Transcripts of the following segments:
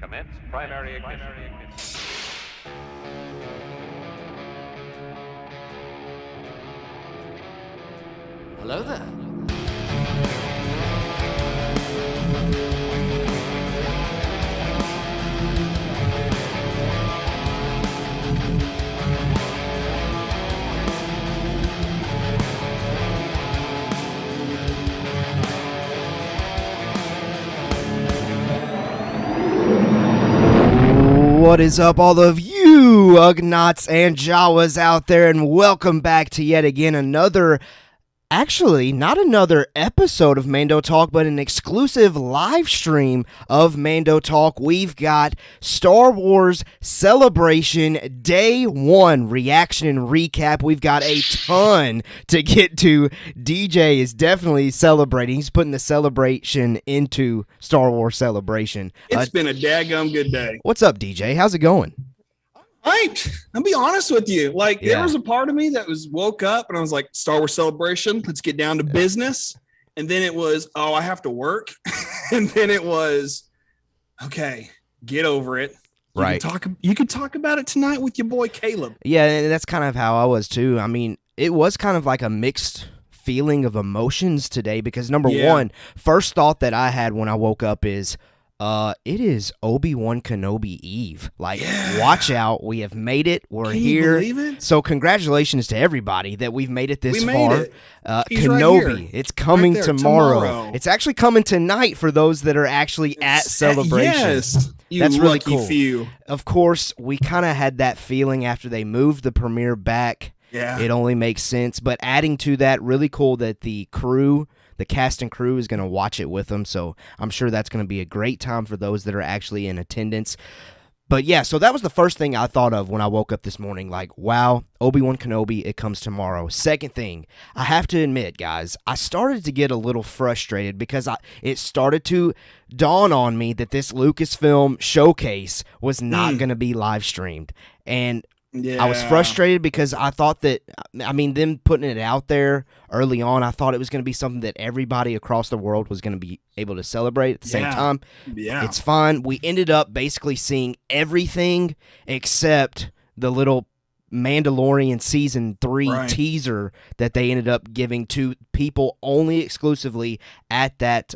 Commence primary ignition. Hello there. What is up, all of you Ugnaughts and Jawas out there, and welcome back to yet again another, actually not another episode of Mando Talk, but an exclusive live stream of Mando Talk. We've got Star Wars Celebration Day 1 reaction and recap. We've got a ton to get to. DJ is definitely celebrating. He's putting the celebration into Star Wars Celebration. It's been a daggum good day. What's up, DJ? How's it going? Right. I'll be honest with you. There was a part of me that woke up and I was like, Star Wars Celebration, let's get down to business. And then it was, oh, I have to work. And then it was, okay, get over it. Right. You could talk about it tonight with your boy Caleb. Yeah, and that's kind of how I was too. I mean, it was kind of like a mixed feeling of emotions today because number one, first thought that I had when I woke up is, it is Obi-Wan Kenobi Eve. Watch out. We have made it. We're here. Can you believe it? So congratulations to everybody that we've made it this far. He's Kenobi, right it's coming right there, tomorrow. It's actually coming tonight for those that are actually at Celebration. Yes. That's really cool. Few. Of course, we kind of had that feeling after they moved the premiere back. Yeah. It only makes sense. But adding to that, really cool that the cast and crew is going to watch it with them, so I'm sure that's going to be a great time for those that are actually in attendance. But yeah, so that was the first thing I thought of when I woke up this morning, like, wow, Obi-Wan Kenobi, it comes tomorrow. Second thing, I have to admit, guys, I started to get a little frustrated because it started to dawn on me that this Lucasfilm showcase was not going to be live streamed, and I was frustrated because I thought that, them putting it out there early on, I thought it was going to be something that everybody across the world was going to be able to celebrate at the same time. Yeah. It's fine. We ended up basically seeing everything except the little Mandalorian Season 3 teaser that they ended up giving to people only exclusively at that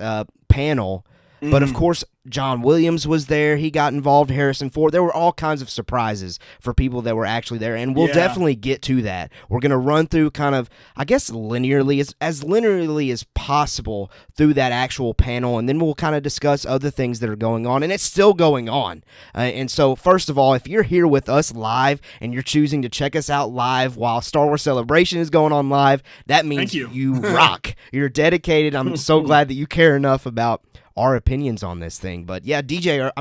panel. But of course, John Williams was there. He got involved. Harrison Ford. There were all kinds of surprises for people that were actually there, and we'll definitely get to that. We're going to run through kind of, I guess, linearly, as linearly as possible through that actual panel, and then we'll kind of discuss other things that are going on, and it's still going on. And so, first of all, if you're here with us live and you're choosing to check us out live while Star Wars Celebration is going on live, that means you rock. You're dedicated. I'm so glad that you care enough about our opinions on this thing. But yeah, DJ,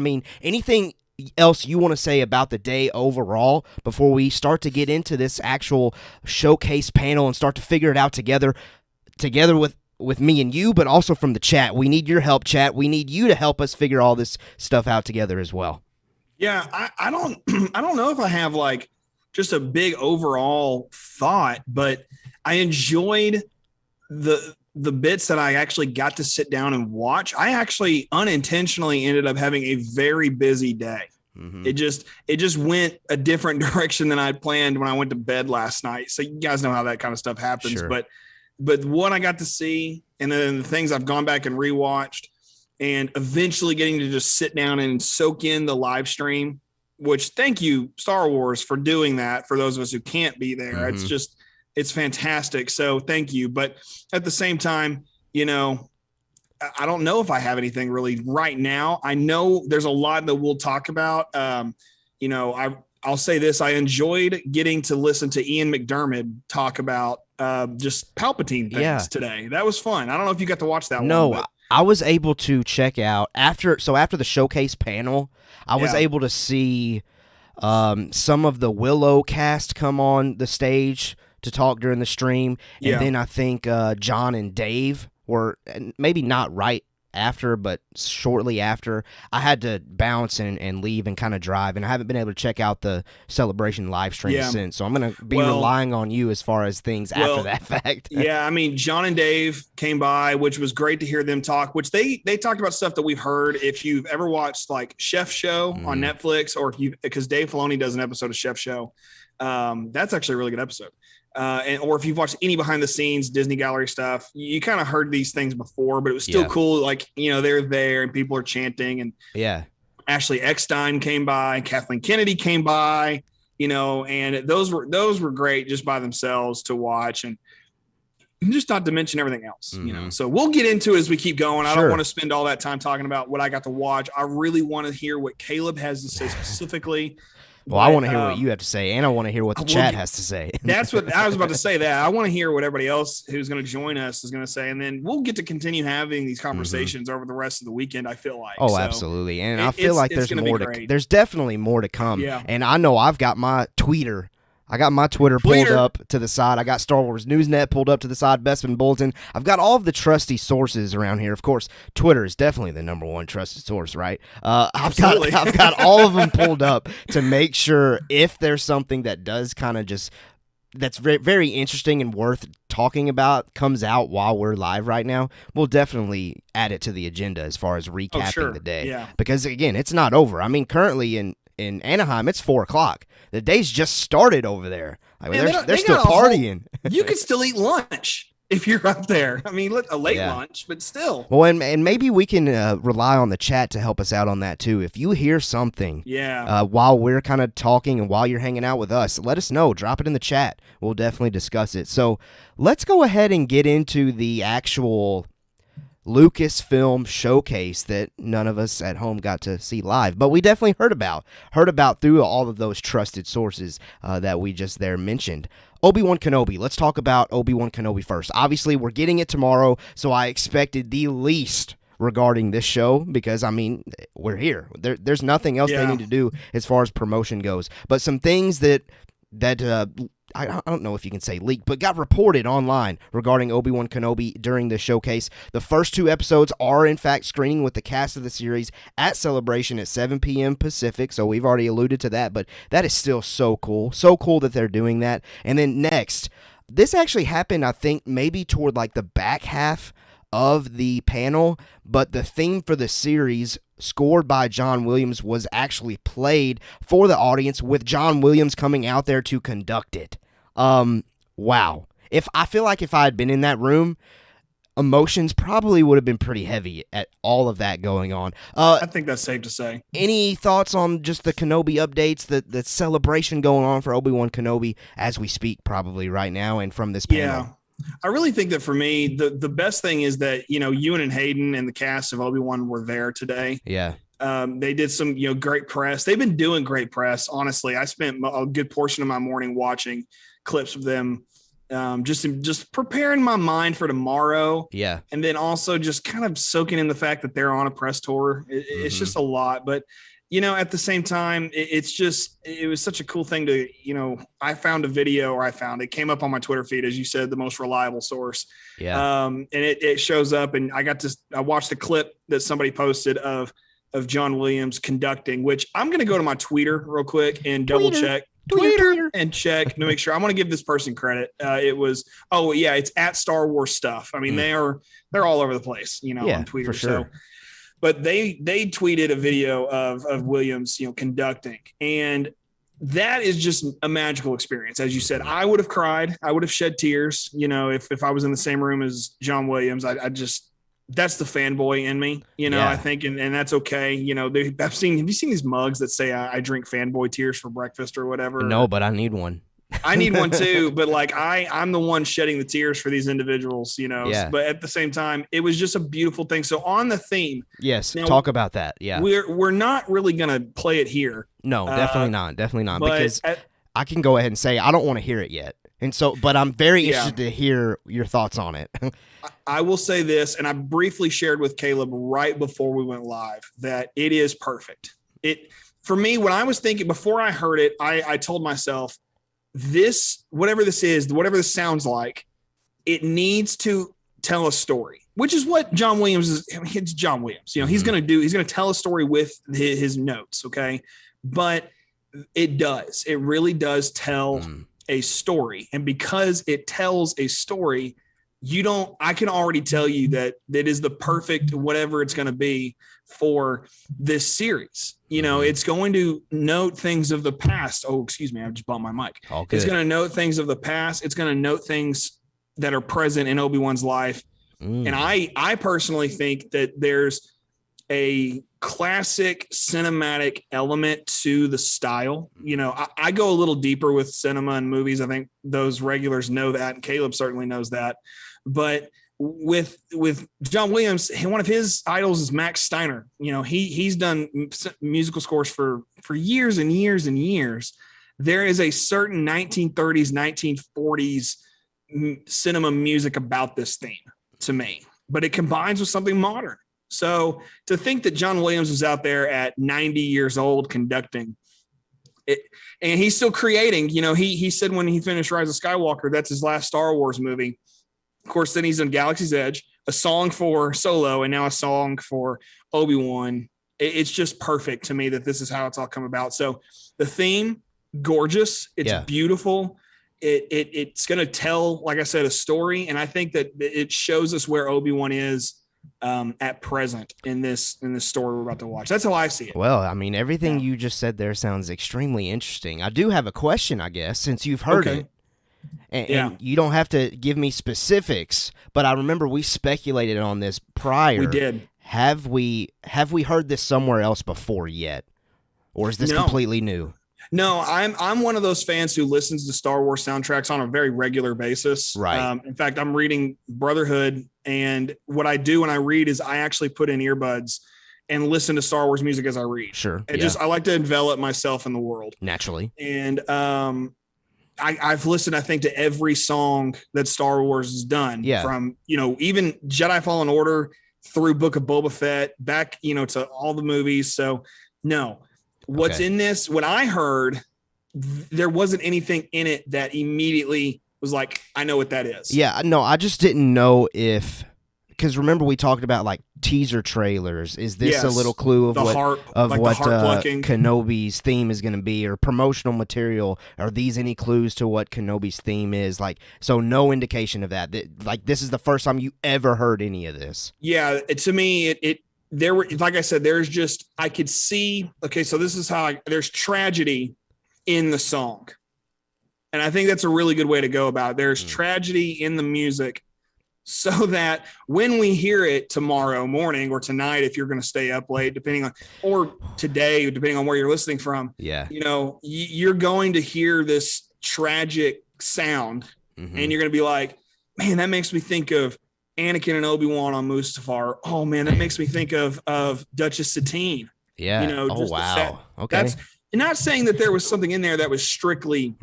anything else you want to say about the day overall before we start to get into this actual showcase panel and start to figure it out together with me and you, but also from the chat? We need your help, chat. We need you to help us figure all this stuff out together as well. Yeah, I don't I don't know if I have just a big overall thought, but I enjoyed the bits that I actually got to sit down and watch. I actually unintentionally ended up having a very busy day. Mm-hmm. It just went a different direction than I'd planned when I went to bed last night. So you guys know how that kind of stuff happens. Sure. But what I got to see, and then the things I've gone back and rewatched, and eventually getting to just sit down and soak in the live stream, which thank you, Star Wars, for doing that for those of us who can't be there. Mm-hmm. It's fantastic. So thank you. But at the same time, I don't know if I have anything really right now. I know there's a lot that we'll talk about. I'll say this. I enjoyed getting to listen to Ian McDermott talk about just Palpatine things today. That was fun. I don't know if you got to watch that one. No, I was able to check out after the showcase panel, I was able to see some of the Willow cast come on the stage to talk during the stream. And then I think John and Dave were maybe not right after, but shortly after, I had to bounce and leave and kind of drive, and I haven't been able to check out the Celebration live stream since. So I'm going to be relying on you as far as things after that fact. Yeah, I mean, John and Dave came by, which was great to hear them talk, which they talked about stuff that we've heard. If you've ever watched like Chef Show on Netflix, or because Dave Filoni does an episode of Chef Show, that's actually a really good episode. Or if you've watched any behind the scenes Disney Gallery stuff, you kind of heard these things before, but it was still cool. Like, they're there and people are chanting, and Ashley Eckstein came by, Kathleen Kennedy came by, and those were great just by themselves to watch, and just not to mention everything else, So we'll get into it as we keep going. I don't want to spend all that time talking about what I got to watch. I really want to hear what Caleb has to say specifically. Well, I want to hear what you have to say, and I want to hear what the chat has to say. That's what I was about to say. That I want to hear what everybody else who's going to join us is going to say, and then we'll get to continue having these conversations over the rest of the weekend. I feel like. Oh, absolutely, and I feel like there's more to. There's definitely more to come. Yeah. And I know I've got my Twitter. I got my Twitter pulled up to the side. I got Star Wars Newsnet pulled up to the side, Bespin Bulletin. I've got all of the trusty sources around here. Of course, Twitter is definitely the number one trusted source, right? I've got all of them pulled up to make sure if there's something that does kind of just that's very, very interesting and worth talking about comes out while we're live right now, we'll definitely add it to the agenda as far as recapping the day. Yeah. Because, again, it's not over. I mean, currently in Anaheim, it's 4:00. The day's just started over there. Like, they're still partying. You could still eat lunch if you're up there. I mean, a late lunch, but still. Well, and maybe we can rely on the chat to help us out on that too. If you hear something while we're kind of talking and while you're hanging out with us, let us know. Drop it in the chat. We'll definitely discuss it. So let's go ahead and get into the actual Lucasfilm showcase that none of us at home got to see live, but we definitely heard about through all of those trusted sources that we just there mentioned. Obi-Wan Kenobi. Let's talk about Obi-Wan Kenobi first. Obviously, we're getting it tomorrow, so I expected the least regarding this show because, I mean, we're here. There's nothing else they need to do as far as promotion goes, but some things that I don't know if you can say leaked, but got reported online regarding Obi-Wan Kenobi during the showcase. The first 2 episodes are, in fact, screening with the cast of the series at Celebration at 7 p.m. Pacific, so we've already alluded to that, but that is still so cool. So cool that they're doing that. And then next, this actually happened, I think, maybe toward like the back half of the panel, but the theme for the series scored by John Williams was actually played for the audience with John Williams coming out there to conduct it. Wow. I feel like if I had been in that room, emotions probably would have been pretty heavy at all of that going on. I think that's safe to say. Any thoughts on just the Kenobi updates, the celebration going on for Obi-Wan Kenobi as we speak probably right now and from this panel? Yeah. I really think that for me, the best thing is that, Ewan and Hayden and the cast of Obi-Wan were there today. Yeah. They did some, great press. They've been doing great press. Honestly, I spent a good portion of my morning watching clips of them, just preparing my mind for tomorrow. Yeah. And then also just kind of soaking in the fact that they're on a press tour. It's just a lot, but at the same time, it was such a cool thing to, I found a video, or it came up on my Twitter feed, as you said, the most reliable source. Yeah. And it shows up, and I watched the clip that somebody posted of John Williams conducting, which I'm going to go to my Twitter real quick and double check. Twitter and check to make sure. I want to give this person credit. It's at Star Wars Stuff. I mean, they're all over the place, on Twitter. For sure. So, but they tweeted a video of Williams, conducting, and that is just a magical experience. As you said, I would have cried. I would have shed tears, if I was in the same room as John Williams. That's the fanboy in me, I think, and that's okay. Have you seen these mugs that say I drink fanboy tears for breakfast or whatever? No, but I need one. I need one too, but like I'm the one shedding the tears for these individuals, Yeah. But at the same time, it was just a beautiful thing. So on the theme, yes, talk about that. Yeah, we're not really gonna play it here. No, definitely not, because I can go ahead and say I don't want to hear it yet, and so, but I'm very interested to hear your thoughts on it. I will say this, and I briefly shared with Caleb right before we went live that it is perfect. For me, when I was thinking before I heard it, I told myself, whatever this sounds like, it needs to tell a story. which is what John Williams is. I mean, it's John Williams. You know, he's going to tell a story with his notes. Okay. But it really does tell a story. And because it tells a story, I can already tell you that it is the perfect, whatever it's going to be for this series. You know, it's going to note things of the past. Oh, excuse me. I just bumped my mic. It's going to note things of the past. It's going to note things that are present in Obi-Wan's life. And I personally think that there's a classic cinematic element to the style. You know, I go a little deeper with cinema and movies. I think those regulars know that, and Caleb certainly knows that. But with John Williams, one of his idols is Max Steiner. You know, he's done musical scores for years and years and years. There is a certain 1930s, 1940s cinema music about this theme to me, but it combines with something modern. So to think that John Williams was out there at 90 years old conducting it, and he's still creating, you know, he said when he finished Rise of Skywalker, that's his last Star Wars movie. Of course, then he's on Galaxy's Edge, a song for Solo, and now a song for Obi-Wan. It's just perfect to me that this is how it's all come about. So the theme, gorgeous. It's beautiful. It's going to tell, like I said, a story. And I think that it shows us where Obi-Wan is at present in this story we're about to watch. That's how I see it. Well, I mean, everything you just said there sounds extremely interesting. I do have a question, I guess, since you've heard it. And you don't have to give me specifics, but I remember we speculated on this prior. We did. Have we heard this somewhere else before yet? Or is this completely new? No, I'm one of those fans who listens to Star Wars soundtracks on a very regular basis. Right. In fact, I'm reading Brotherhood, and what I do when I read is I actually put in earbuds and listen to Star Wars music as I read. Sure. I like to envelop myself in the world. Naturally. And I've listened, I think, to every song that Star Wars has done. Yeah. From, you know, even Jedi Fallen Order through Book of Boba Fett, back, you know, to all the movies. So, no. What's in this, when I heard, there wasn't anything in it that immediately was like, I know what that is. Yeah, no, I just didn't know if, because remember we talked about like teaser trailers. Is this a little clue of what Kenobi's theme is going to be, or promotional material? Are these any clues to what Kenobi's theme is? Like, so no indication of that. Like, this is the first time you ever heard any of this. Yeah, to me, there were, like I said, there's just, I could see, okay, so this is how there's tragedy in the song. And I think that's a really good way to go about it. There's tragedy in the music, so that when we hear it tomorrow morning or tonight, if you're going to stay up late, depending on, or today, depending on where you're listening from, you know, you're going to hear this tragic sound and you're going to be like, man, that makes me think of Anakin and Obi-Wan on Mustafar. Oh man, that makes me think of Duchess Satine. Yeah. You know, that's not saying that there was something in there that was strictly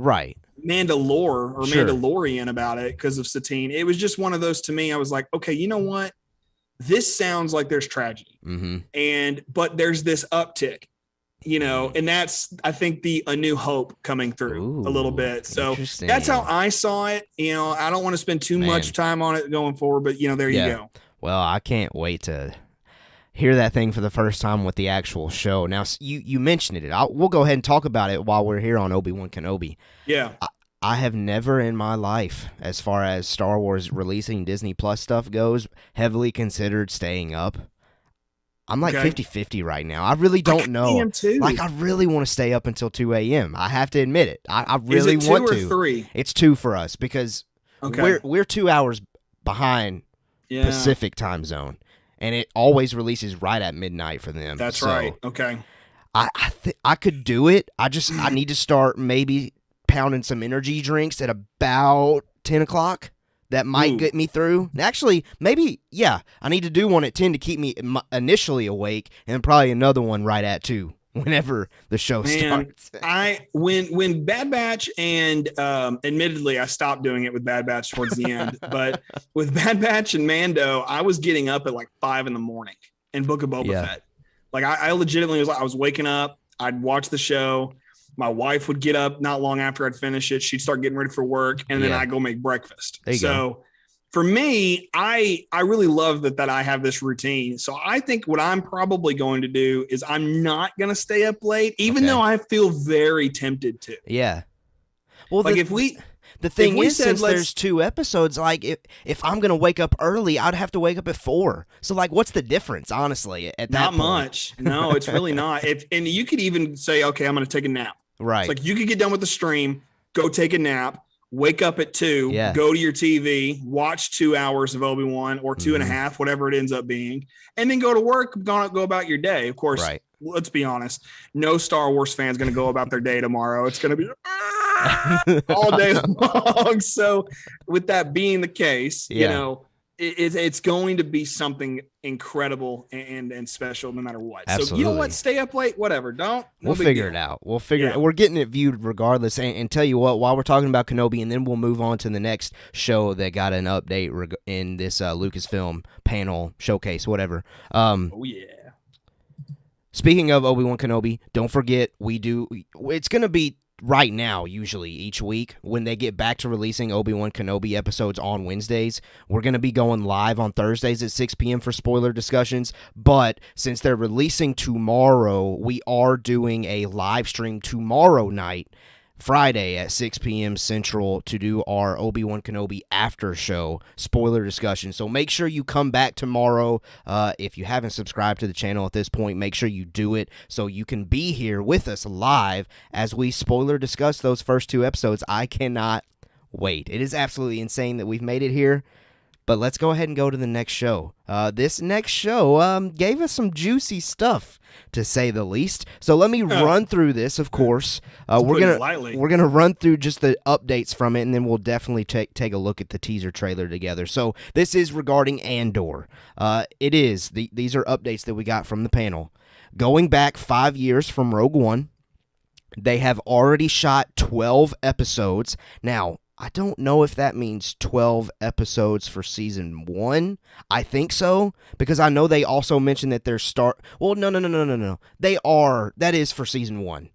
Mandalorian about it because of Satine. It was just one of those, to me, I was like, okay, you know what? This sounds like there's tragedy. But there's this uptick, you know, and that's, I think, A New Hope coming through a little bit. So that's how I saw it. You know, I don't want to spend too much time on it going forward, but, you know, there you go. Well, I can't wait to hear that thing for the first time with the actual show. Now, you mentioned it. We'll go ahead and talk about it while we're here on Obi-Wan Kenobi. Yeah. I have never in my life, as far as Star Wars releasing Disney Plus stuff goes, heavily considered staying up. I'm like 50-50 right now. I really don't know. Like, I really want to stay up until 2 a.m. I have to admit it. I really want to. 2 or 3? It's 2 for us because we're 2 hours behind Pacific time zone. And it always releases right at midnight for them. That's right. Okay. I could do it. I need to start maybe pounding some energy drinks at about 10 o'clock. That might get me through. Actually, maybe, I need to do one at 10 to keep me initially awake, and probably another one right at 2 whenever the show starts. When Bad Batch, and admittedly, I stopped doing it with Bad Batch towards the end, but with Bad Batch and Mando, I was getting up at like 5 a.m. in Book of Boba Fett. Like, I legitimately I was waking up, I'd watch the show. My wife would get up not long after I'd finish it. She'd start getting ready for work, and then I'd go make breakfast. Go. for me, I really love that I have this routine. So I think what I'm probably going to do is I'm not going to stay up late, even though I feel very tempted to. Yeah. Well, like the thing is, since there's 2 episodes, like if I'm gonna wake up early, I'd have to wake up at 4. So like, what's the difference, honestly? At that not point? Much. No, it's really not. And you could even say, okay, I'm gonna take a nap. Right. It's like you could get done with the stream, go take a nap, wake up at 2, go to your TV, watch 2 hours of Obi-Wan or 2.5, whatever it ends up being, and then go to work, go about your day. Of course, let's be honest. No Star Wars fan's going to go about their day tomorrow. It's going to be all day long. So with that being the case, you know, it's going to be something incredible and special no matter what. Absolutely. So you know what? Stay up late, whatever. We'll figure it out. We'll figure it. We're getting it viewed regardless. And tell you what, while we're talking about Kenobi, and then we'll move on to the next show that got an update in this Lucasfilm panel showcase, whatever. Oh yeah. Speaking of Obi-Wan Kenobi, don't forget it's going to be right now, usually each week, when they get back to releasing Obi-Wan Kenobi episodes on Wednesdays. We're going to be going live on Thursdays at 6 p.m. for spoiler discussions, but since they're releasing tomorrow, we are doing a live stream tomorrow night, Friday at 6 p.m. Central, to do our Obi-Wan Kenobi after show spoiler discussion. So make sure you come back tomorrow. If you haven't subscribed to the channel at this point, make sure you do it so you can be here with us live as we spoiler discuss those first 2 episodes. I cannot wait. It is absolutely insane that we've made it here. But let's go ahead and go to the next show. This next show gave us some juicy stuff, to say the least. So let me run through this, of course. We're gonna run through just the updates from it, and then we'll definitely take a look at the teaser trailer together. So this is regarding Andor. These are updates that we got from the panel. Going back 5 years from Rogue One, they have already shot 12 episodes. Now, I don't know if that means 12 episodes for season 1. I think so, because I know they also mentioned that they're no. That is for season 1.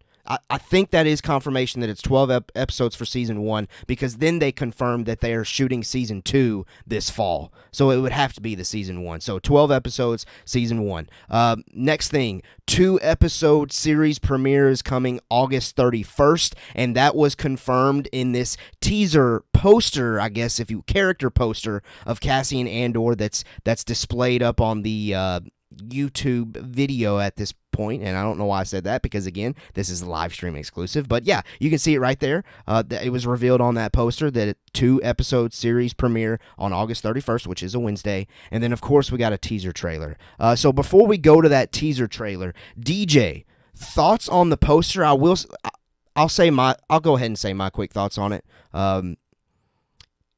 I think that is confirmation that it's 12 episodes for season 1, because then they confirmed that they are shooting season 2 this fall. So it would have to be the season 1. So 12 episodes, season 1. Next thing, 2-episode series premiere is coming August 31st, and that was confirmed in this teaser poster, I guess, character poster of Cassian Andor that's displayed up on the YouTube video at this point. And I don't know why I said that, because again, this is a live stream exclusive, but yeah, you can see it right there. It was revealed on that poster that 2-episode series premiere on August 31st, which is a Wednesday. And then of course we got a teaser trailer. So before we go to that teaser trailer, DJ, thoughts on the poster? I'll go ahead and say my quick thoughts on it.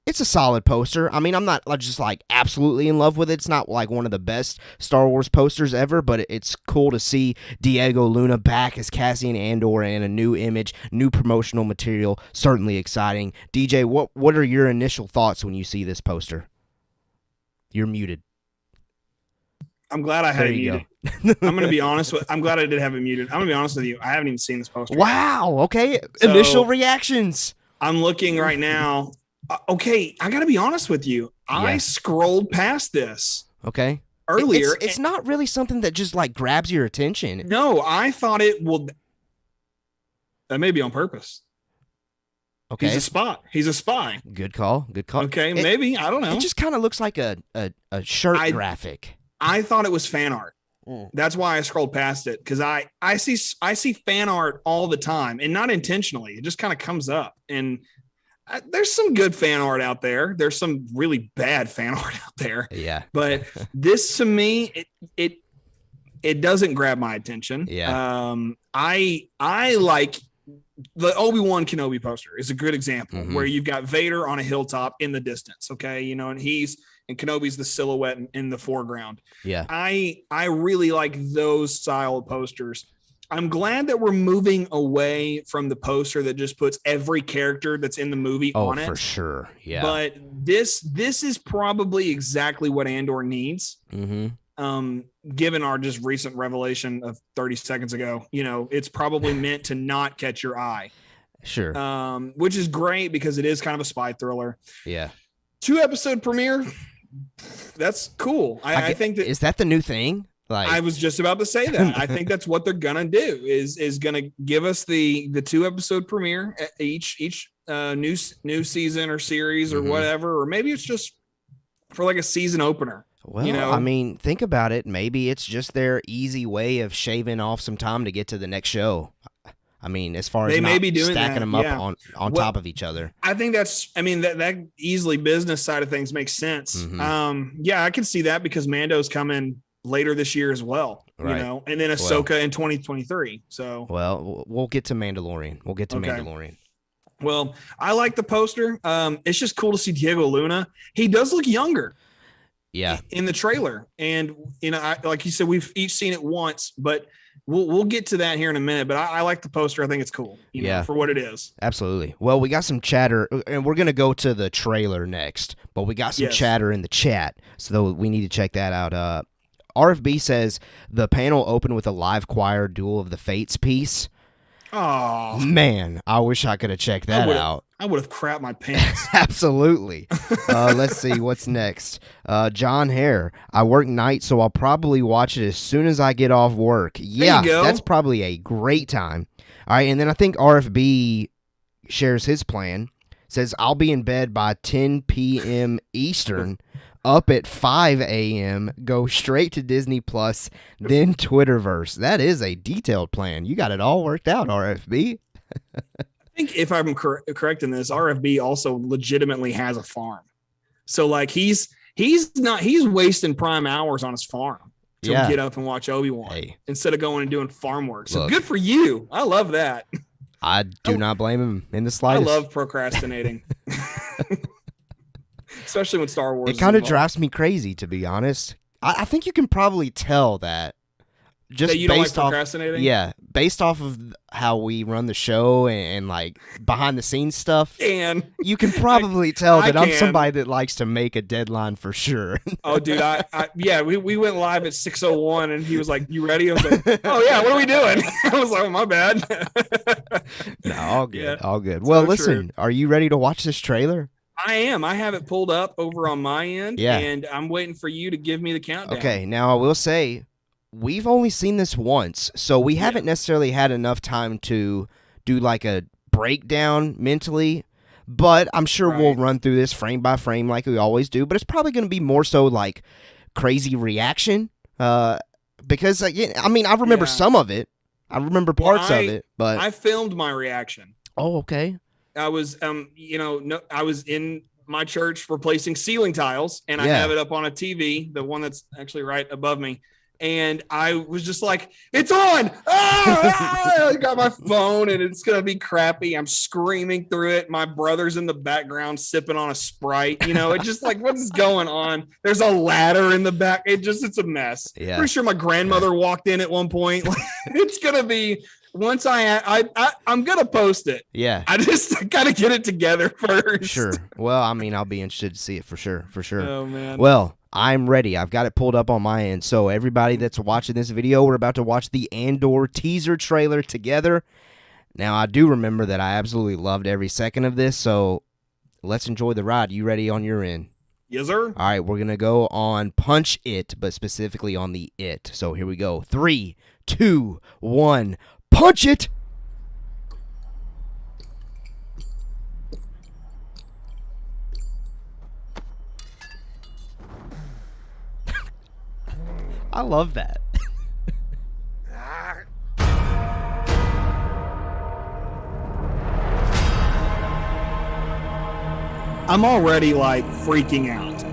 It's a solid poster. I mean, I'm not just like absolutely in love with it. It's not like one of the best Star Wars posters ever, but it's cool to see Diego Luna back as Cassian Andor and a new image, new promotional material. Certainly exciting. DJ, what are your initial thoughts when you see this poster? You're muted. I'm glad I had it muted. I'm going to be honest I'm glad I did have it muted. I'm going to be honest with you. I haven't even seen this poster. Wow. Okay. So, initial reactions. I'm looking right now. Okay, I got to be honest with you. I scrolled past this. Okay. Earlier. It's not really something that just like grabs your attention. No, I thought it would. That may be on purpose. Okay. He's a spy. Good call. Okay, maybe. I don't know. It just kind of looks like a shirt graphic. I thought it was fan art. That's why I scrolled past it, because I see fan art all the time, and not intentionally. It just kind of comes up, and there's some good fan art out there. There's some really bad fan art out there. Yeah. But this, to me, it doesn't grab my attention. Yeah. I like the Obi-Wan Kenobi poster is a good example where you've got Vader on a hilltop in the distance. Okay. And Kenobi's the silhouette in the foreground. Yeah. I really like those style of posters. I'm glad that we're moving away from the poster that just puts every character that's in the movie on it. Oh, for sure. Yeah. But this is probably exactly what Andor needs. Given our just recent revelation of 30 seconds ago, it's probably meant to not catch your eye. Sure. Which is great, because it is kind of a spy thriller. Yeah. 2-episode premiere. That's cool. I think that is that the new thing. Like, I was just about to say that. I think that's what they're gonna do. Is gonna give us the 2-episode premiere at each new season or series or whatever, or maybe it's just for like a season opener. Well, you know? I mean, think about it. Maybe it's just their easy way of shaving off some time to get to the next show. I mean, as far as they may be doing stacking that, them up on top of each other. I think that easily business side of things makes sense. Yeah, I can see that because Mando's coming later this year as well, right. You know, and then Ahsoka in 2023. So, well, we'll get to Mandalorian. We'll get to Mandalorian. Well, I like the poster. It's just cool to see Diego Luna. He does look younger. Yeah. In the trailer. And, you know, like you said, we've each seen it once, but we'll get to that here in a minute. But I like the poster. I think it's cool, you know, for what it is. Absolutely. Well, we got some chatter, and we're going to go to the trailer next, but we got some chatter in the chat, so we need to check that out. RFB says the panel opened with a live choir Duel of the Fates piece. Oh, man, I wish I could have checked that out. I would have crapped my pants. Absolutely. Let's see what's next. John Hare. I work night, so I'll probably watch it as soon as I get off work. Yeah, that's probably a great time. All right, and then I think RFB shares his plan. Says I'll be in bed by 10 p.m. Eastern. Up at 5 a.m., go straight to Disney Plus, then Twitterverse. That is a detailed plan. You got it all worked out, RFB. I think if I'm correct in this, RFB also legitimately has a farm. So like he's wasting prime hours on his farm to get up and watch Obi-Wan instead of going and doing farm work. So good for you. I love that. I do not blame him in the slightest. I love procrastinating. Especially when Star Wars. It kind of drives me crazy, to be honest. I think you can probably tell that. Just that you don't like procrastinating? Based off of how we run the show and like behind the scenes stuff. You can probably tell that I'm somebody that likes to make a deadline for sure. Oh, dude, we went live at 6:01 and he was like, "You ready?" I was like, "Oh yeah, what are we doing?" I was like, "Oh, my bad." No, all good, all good. Well, listen, are you ready to watch this trailer? I am. I have it pulled up over on my end, and I'm waiting for you to give me the countdown. Okay, now I will say, we've only seen this once, so we haven't necessarily had enough time to do like a breakdown mentally, but I'm sure we'll run through this frame by frame like we always do, but it's probably going to be more so like crazy reaction, because, I mean, I remember some of it. I remember parts of it, but... I filmed my reaction. Oh, okay. I was, I was in my church replacing ceiling tiles, and I have it up on a TV, the one that's actually right above me. And I was just like, "It's on!" I got my phone, and it's gonna be crappy. I'm screaming through it. My brother's in the background sipping on a Sprite. You know, it's just like, what is going on? There's a ladder in the back. It's a mess. Yeah. Pretty sure my grandmother walked in at one point. It's gonna be. Once I'm gonna post it. Yeah, I just gotta get it together first. Sure. Well, I mean, I'll be interested to see it for sure. Oh man. Well, I'm ready. I've got it pulled up on my end. So everybody that's watching this video, we're about to watch the Andor teaser trailer together. Now, I do remember that I absolutely loved every second of this. So let's enjoy the ride. You ready on your end? Yes, sir. All right, we're gonna go on Punch It, but specifically on the It. So here we go. 3, 2, 1. Punch it! I love that. I'm already like freaking out.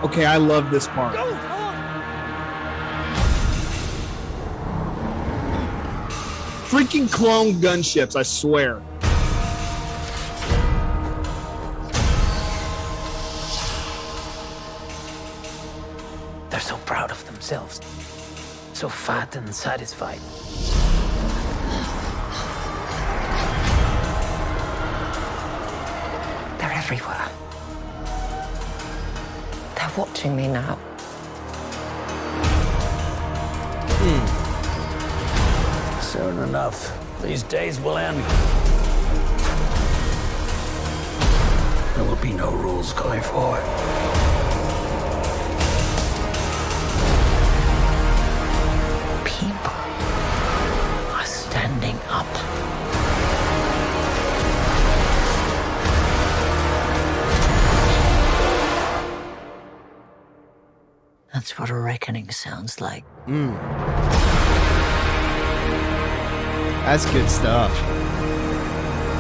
Okay, I love this part. Freaking clone gunships, I swear. They're so proud of themselves. So fat and satisfied. They're everywhere. watching me now. Soon enough, these days will end. There will be no rules going forward. People are standing up. That's what a reckoning sounds like. That's good stuff.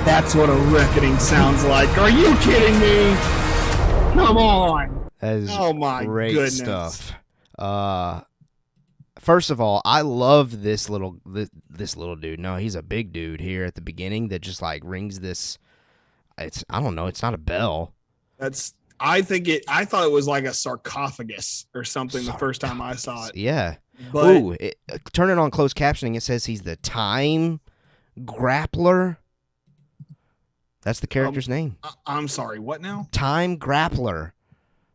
That's what a reckoning sounds like. Are you kidding me? Come on. That is Oh my great goodness. stuff. First of all, I love this little dude. No, he's a big dude here at the beginning that just like rings this. I don't know. It's not a bell. I thought it was like a sarcophagus or something the first time I saw it. Yeah. But Ooh, turn it on closed captioning. It says he's the Time Grappler. That's the character's name. I'm sorry. What now? Time Grappler.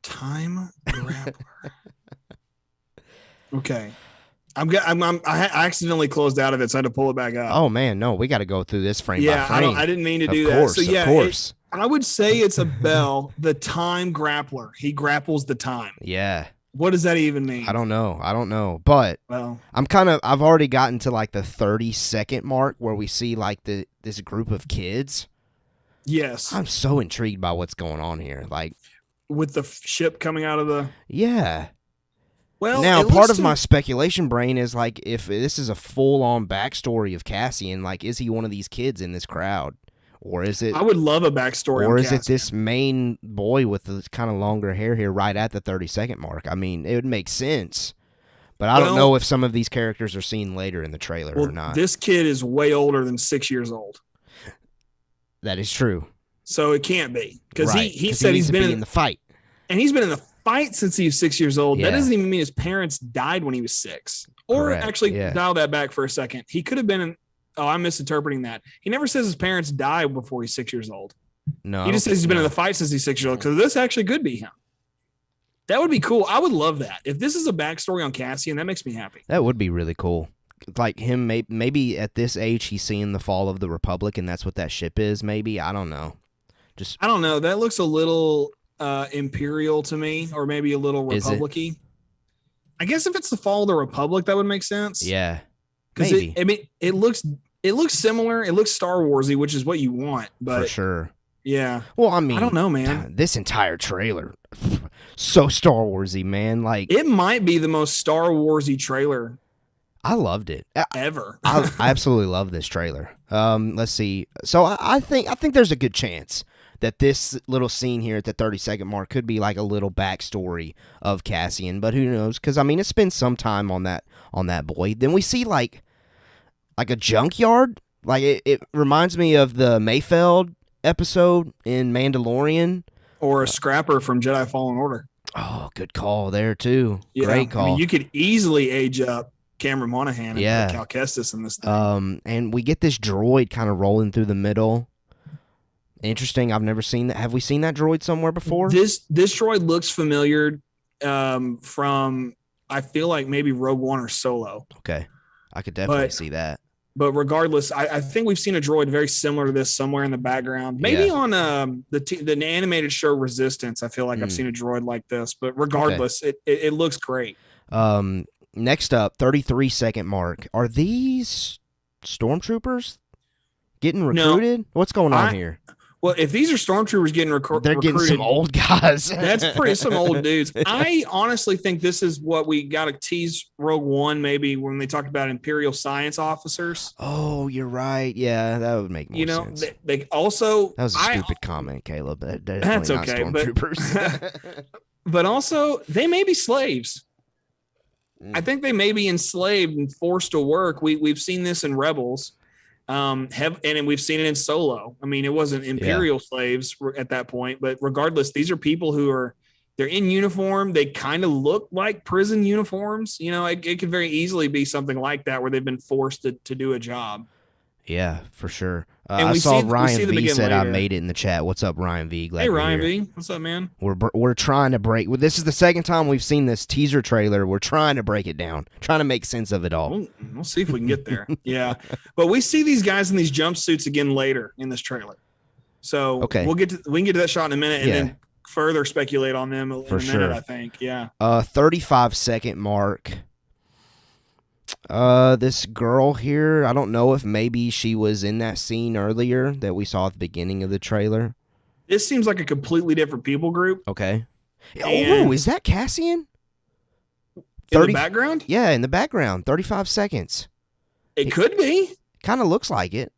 Time Grappler. Okay. I accidentally closed out of it, so I had to pull it back up. Oh man, no, we got to go through this frame by frame. I didn't mean to do Of course, that. So yeah, of course. I would say it's a bell. The Time Grappler. He grapples the time. Yeah. What does that even mean? I don't know. But Well, I've already gotten to like the 30-second mark where we see like this group of kids. yes. I'm so intrigued by what's going on here. Like, With the ship coming out of the. yeah. Well, Now, it part looks of to- my speculation brain is like, if this is a full-on backstory of Cassian, like, is he one of these kids in this crowd? Or is it? I would love a backstory. Or on is it Cassian. this main boy with the kind of longer hair here right at the 30-second mark? I mean, it would make sense. But I don't know if some of these characters are seen later in the trailer or not. This kid is way older than 6 years old. That is true. So it can't be. Because Right, he 'cause said needs he's to been be in the fight. and he's been in the fight since he was 6 years old. Yeah. That doesn't even mean his parents died when he was 6. Or Correct, actually, yeah. dial that back for a second. He could have been in. Oh, I'm misinterpreting that. He never says his parents died before he's 6 years old. No, He just says he's been in the fight since he's 6 years old. Because this actually could be him. That would be cool. I would love that. If this is a backstory on Cassian, that makes me happy. That would be really cool. Like him, maybe at this age he's seeing the fall of the Republic, and that's what that ship is. Maybe, I don't know. I don't know. That looks a little Imperial to me, or maybe a little Is it? Republic-y. I guess if it's the fall of the Republic, that would make sense. Yeah, Because maybe it looks similar. It looks Star Warsy, which is what you want. But for sure. yeah, Well, I mean, I don't know, man. This entire trailer, so Star Warsy, man. Like, It might be the most Star Warsy trailer I loved it. ever. I absolutely love this trailer. Let's see. So I think there's a good chance that this little scene here at the 30-second mark could be like a little backstory of Cassian, but who knows? Because I mean, it's been some time on that boy. Then we see like a junkyard. Like it reminds me of the Mayfeld episode in Mandalorian. Or a scrapper from Jedi Fallen Order. Oh, good call there too. Yeah, Great call. I mean, you could easily age up Cameron Monaghan and Yeah. put Cal Kestis in this thing. And we get this droid kind of rolling through the middle. Interesting. I've never seen that. Have we seen that droid somewhere before? This droid looks familiar from, I feel like maybe Rogue One or Solo. Okay. I could definitely But- see that. But regardless, I think we've seen a droid very similar to this somewhere in the background. Maybe Yeah. on the animated show Resistance, I feel like I've seen a droid like this. But regardless, it looks great. Next up, 33-second mark. Are these stormtroopers getting recruited? What's going on here? Well, if these are stormtroopers getting They're getting recruited, some old guys. that's some old dudes. I honestly think this is what we got to tease Rogue One maybe when they talked about Imperial science officers. Oh, you're right. Yeah, that would make more sense. They also That was a stupid comment, Caleb. Definitely That's not okay, but- stormtroopers. but also they may be slaves. Mm. I think they may be enslaved and forced to work. We've seen this in Rebels, and we've seen it in Solo. I mean, it wasn't Imperial slaves at that point, but regardless, these are people who they're in uniform. They kind of look like prison uniforms. You know, it could very easily be something like that where they've been forced to do a job. Yeah, for sure. And I we saw see Ryan them V again said I later. made it in the chat. What's up, Ryan V? Glad Hey, you're Ryan here. V. What's up, man? We're trying to break. Well, this is the second time we've seen this teaser trailer. We're trying to break it down, trying to make sense of it all. We'll see if we can get there. Yeah. But we see these guys in these jumpsuits again later in this trailer. So Okay. we can get to that shot in a minute and Yeah. then further speculate on them in a minute, sure. I think. Yeah. 35-second mark. This girl here, I don't know if maybe she was in that scene earlier that we saw at the beginning of the trailer. This seems like a completely different people group. Okay. And- Oh, is that Cassian? In the background? Yeah, in the background. 35 seconds. It could be. Kind of looks like it.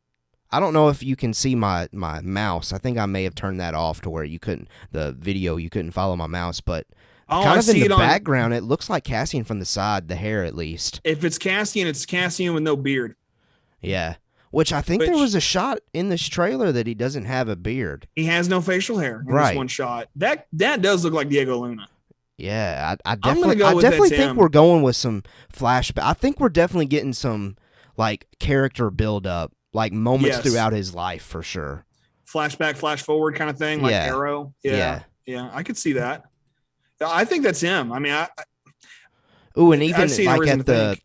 I don't know if you can see my mouse. I think I may have turned that off to where you couldn't follow my mouse, but Oh, kind I of see in it the on. background, it looks like Cassian from the side, the hair at least. If it's Cassian with no beard. Yeah. Which I think there was a shot in this trailer that he doesn't have a beard. He has no facial hair in Right. this one shot. That does look like Diego Luna. Yeah, I gonna definitely, go with that's think him. we're going with some flashback. I think we're definitely getting some like character build up, like moments Yes. throughout his life for sure. Flashback, flash forward kind of thing, like Yeah. Arrow. Yeah. Yeah, I could see that. I think that's him. I mean, Ooh, and even see no like reason at to the think.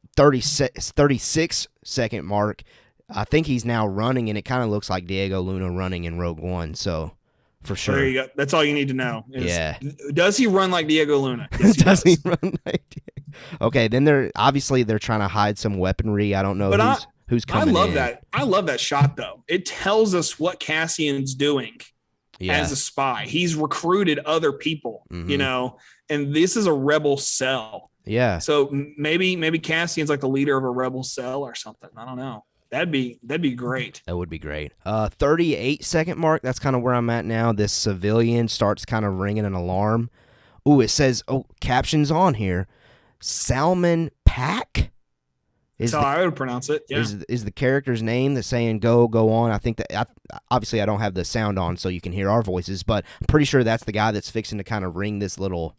36-second mark, I think he's now running, and it kind of looks like Diego Luna running in Rogue One. So, for sure. There you go. That's all you need to know. is, Yeah. Does he run like Diego Luna? Yes, Does he run like Diego? Okay, then they're trying to hide some weaponry. I don't know But who's I coming love in. that. I love that shot though. It tells us what Cassian's doing Yeah. as a spy. He's recruited other people, Mhm. and this is a rebel cell. Yeah. So maybe Cassian's like the leader of a rebel cell or something. I don't know. That'd be great. That would be great. 38-second mark. That's kind of where I'm at now. This civilian starts kind of ringing an alarm. Ooh, it says, captions on here. Salmon Pack That's how I would pronounce it. Yeah. is the character's name that's saying go on. I think that obviously I don't have the sound on so you can hear our voices, but I'm pretty sure that's the guy that's fixing to kind of ring this little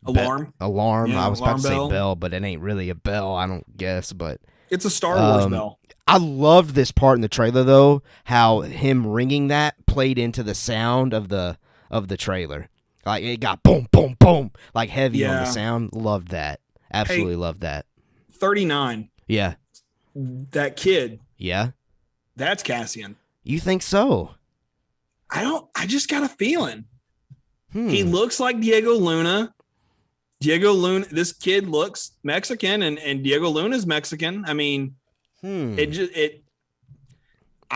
Alarm. alarm. Yeah, I was about to alarm say bell. bell, but it ain't really a bell, I don't guess, but It's a Star Wars bell. I loved this part in the trailer though, how him ringing that played into the sound of the trailer. Like it got boom, boom, boom, like heavy on the Yeah. sound. Loved that. Absolutely loved that. 39. Yeah. That kid. Yeah. That's Cassian. You think so? I just got a feeling. Hmm. He looks like Diego Luna. This kid looks Mexican and Diego Luna's Mexican. I mean, I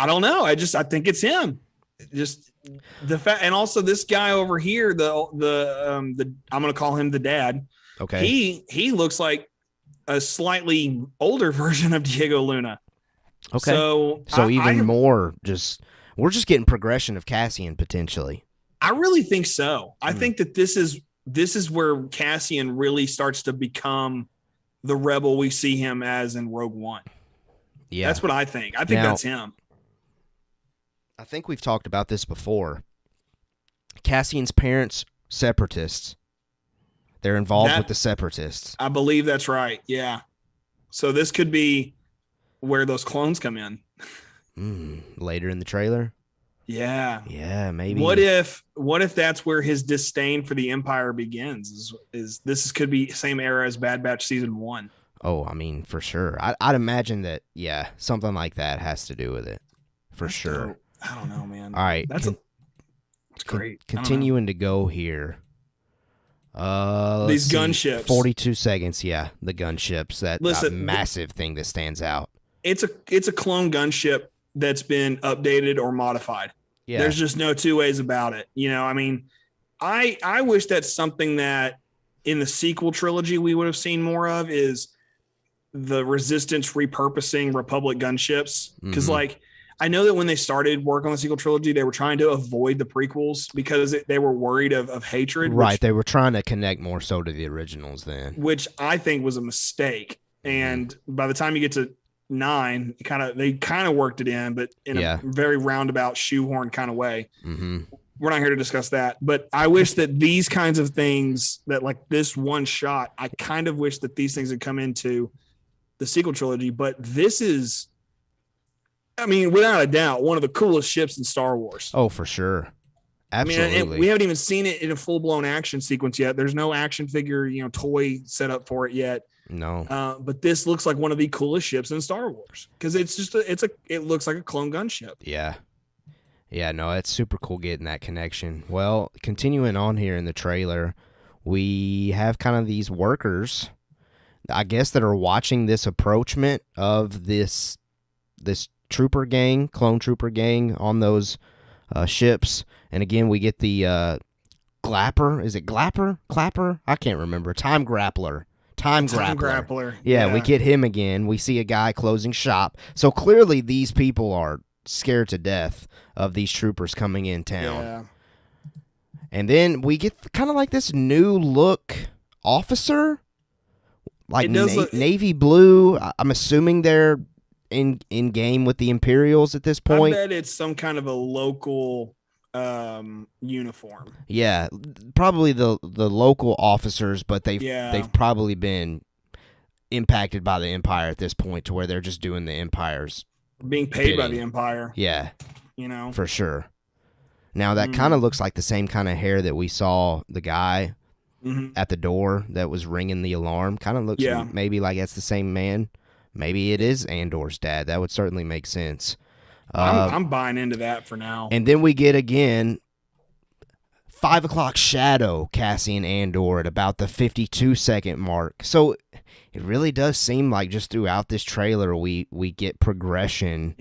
don't know. I think it's him. Just the fact, and also this guy over here, I'm going to call him the dad. Okay. He looks like a slightly older version of Diego Luna. Okay. So more we're just getting progression of Cassian potentially. I really think so. I think that this is where Cassian really starts to become the rebel we see him as in Rogue One. Yeah. That's what I think. I think Now- that's him. I think we've talked about this before. Cassian's parents, separatists. They're involved with the separatists. I believe that's right. Yeah. So this could be where those clones come in. Later in the trailer. Yeah. Yeah, maybe. What if that's where his disdain for the Empire begins? Is this could be same era as Bad Batch season 1? Oh, I mean, for sure. I'd imagine that. Yeah, something like that has to do with it, for sure. Dope. I don't know, man. All right, That's great. I don't know. Continuing to go here. These gunships. 42 seconds. Yeah, the gunships. That Listen, massive thing that stands out. It's a clone gunship that's been updated or modified. Yeah. There's just no two ways about it. I mean, I wish that's something that in the sequel trilogy we would have seen more of is the Resistance repurposing Republic gunships. Because I know that when they started work on the sequel trilogy, they were trying to avoid the prequels because they were worried of hatred. Right. They were trying to connect more so to the originals then. Which I think was a mistake. And by the time you get to 9, they kind of worked it in, but in a very roundabout shoehorn kind of way. We're not here to discuss that, but I wish that these kinds of things that like this one shot, I kind of wish that these things had come into the sequel trilogy, but this is I mean, without a doubt, one of the coolest ships in Star Wars. Oh, for sure. Absolutely. I mean, we haven't even seen it in a full-blown action sequence yet. There's no action figure, toy set up for it yet. No. But this looks like one of the coolest ships in Star Wars because it looks like a clone gunship. Yeah. Yeah, no, it's super cool getting that connection. Well, continuing on here in the trailer, we have kind of these workers, I guess, that are watching this approachment of this trooper gang, clone trooper gang on those ships. And again, we get the Glapper. Is it Glapper? Clapper? I can't remember. Time Grappler. Time Grappler. Yeah, we get him again. We see a guy closing shop. So clearly these people are scared to death of these troopers coming in town. Yeah. And then we get kind of like this new look officer, like navy blue. I'm assuming they're in game with the Imperials at this point. I bet it's some kind of a local uniform. Yeah, probably the local officers, but they've probably been impacted by the Empire at this point to where they're just doing the Empire's being paid by the Empire. Yeah, for sure. Now that kind of looks like the same kind of hair that we saw the guy at the door that was ringing the alarm. Kind of looks maybe like that's the same man. Maybe it is Andor's dad. That would certainly make sense. I'm buying into that for now. And then we get again 5 o'clock shadow Cassian Andor at about the 52-second mark. So it really does seem like just throughout this trailer we get progression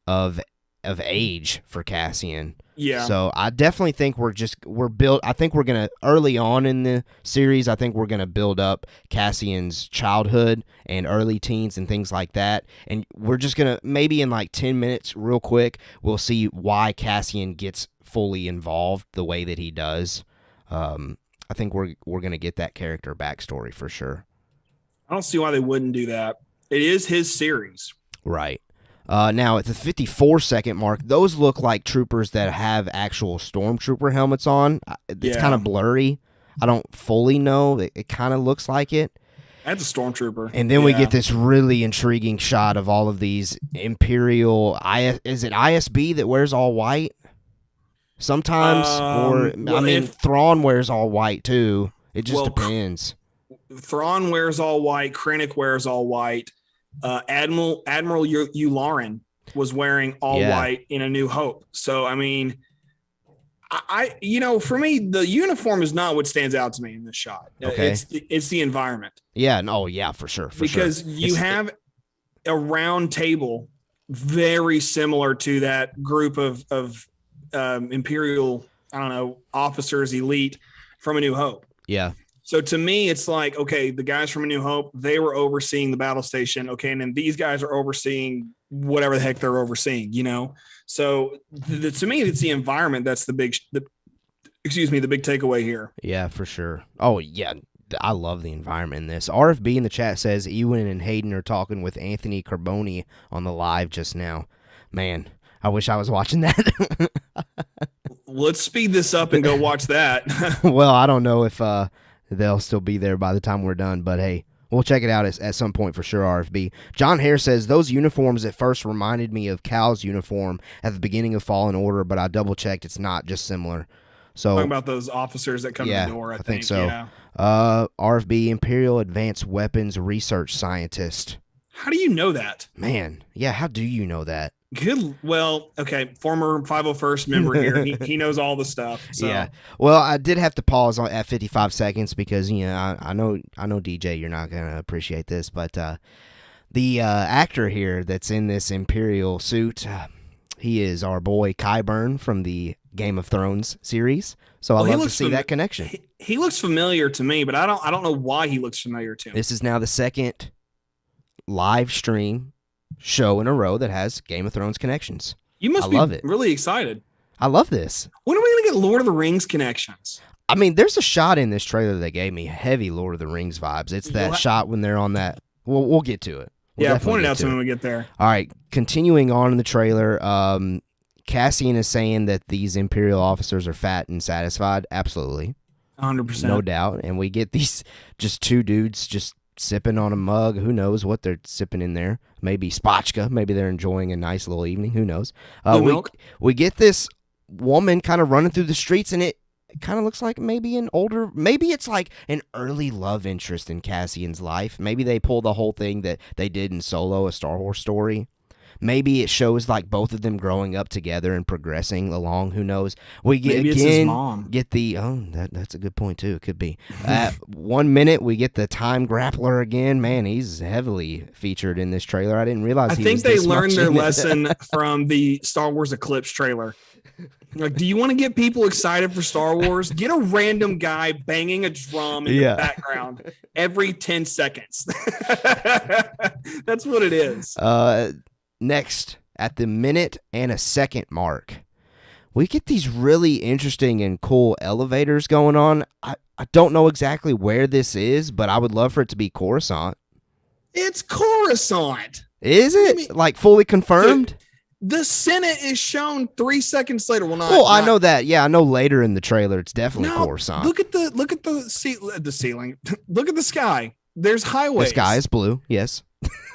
of age for Cassian. Yeah. So I definitely think we're built. I think we're gonna early on in the series. I think we're gonna build up Cassian's childhood and early teens and things like that. And we're just gonna maybe in like 10 minutes, real quick, we'll see why Cassian gets fully involved the way that he does. I think we're gonna get that character backstory for sure. I don't see why they wouldn't do that. It is his series, right? Now, at the 54-second mark, those look like troopers that have actual stormtrooper helmets on. It's kind of blurry. I don't fully know. It kind of looks like it. That's a stormtrooper. And then we get this really intriguing shot of all of these Imperial... Is it ISB that wears all white? Sometimes. Thrawn wears all white, too. It just depends. Thrawn wears all white. Krennic wears all white. Admiral Yularen was wearing all white in A New Hope. So, I mean, for me, the uniform is not what stands out to me in this shot. Okay. It's the environment. Yeah. No. Yeah. For sure. Because you have a round table very similar to that group of Imperial, officers, elite from A New Hope. Yeah. So to me, it's like, okay, the guys from A New Hope, they were overseeing the battle station. Okay. And then these guys are overseeing whatever the heck they're overseeing, So to me, it's the environment that's the big takeaway here. Yeah, for sure. Oh, yeah. I love the environment in this. RFB in the chat says Ewan and Hayden are talking with Anthony Carboni on the live just now. Man, I wish I was watching that. Let's speed this up and go watch that. Well, I don't know if they'll still be there by the time we're done, but hey, we'll check it out at some point for sure, RFB. John Hare says, those uniforms at first reminded me of Cal's uniform at the beginning of Fallen Order, but I double-checked it's not, just similar. So talking about those officers that come to the door, I think so. Yeah. RFB, Imperial Advanced Weapons Research Scientist. How do you know that? Man, yeah, how do you know that? Good. Well, okay. Former 501st member here. He knows all the stuff. So. Yeah. Well, I did have to pause at 55 seconds because I know DJ, you're not gonna appreciate this, but the actor here that's in this Imperial suit, he is our boy Qyburn from the Game of Thrones series. So I love to see that connection. He looks familiar to me, but I don't know why he looks familiar to me. This is now the second live stream show in a row that has Game of Thrones connections. You must be really excited. I love this. When are we going to get Lord of the Rings connections? I mean, there's a shot in this trailer that gave me heavy Lord of the Rings vibes. It's that shot when they're on that. We'll get to it. Point it out to me when we get there. All right, continuing on in the trailer, Cassian is saying that these Imperial officers are fat and satisfied. Absolutely. 100%. No doubt. And we get these just two dudes just sipping on a mug. Who knows what they're sipping in there? Maybe spotchka. Maybe they're enjoying a nice little evening. Who knows? We get this woman kind of running through the streets, and it kind of looks like maybe it's like an early love interest in Cassian's life. Maybe they pull the whole thing that they did in Solo, a Star Wars story. Maybe it shows like both of them growing up together and progressing along. Who knows? We get maybe again it's his mom. Get the that's a good point too. It could be. 1 minute we get the time grappler again. Man, he's heavily featured in this trailer. I didn't realize. I think they learned their lesson from the Star Wars Eclipse trailer. Like, do you want to get people excited for Star Wars? Get a random guy banging a drum in the background every 10 seconds. That's what it is. Next, at the minute and a second mark, we get these really interesting and cool elevators going on. I don't know exactly where this is, but I would love for it to be Coruscant. It's Coruscant. Is it? Like fully confirmed? Dude, the Senate is shown 3 seconds later. I know that. Yeah, I know later in the trailer it's definitely Coruscant. Look at the ceiling. Look at the sky. There's highways. The sky is blue. Yes.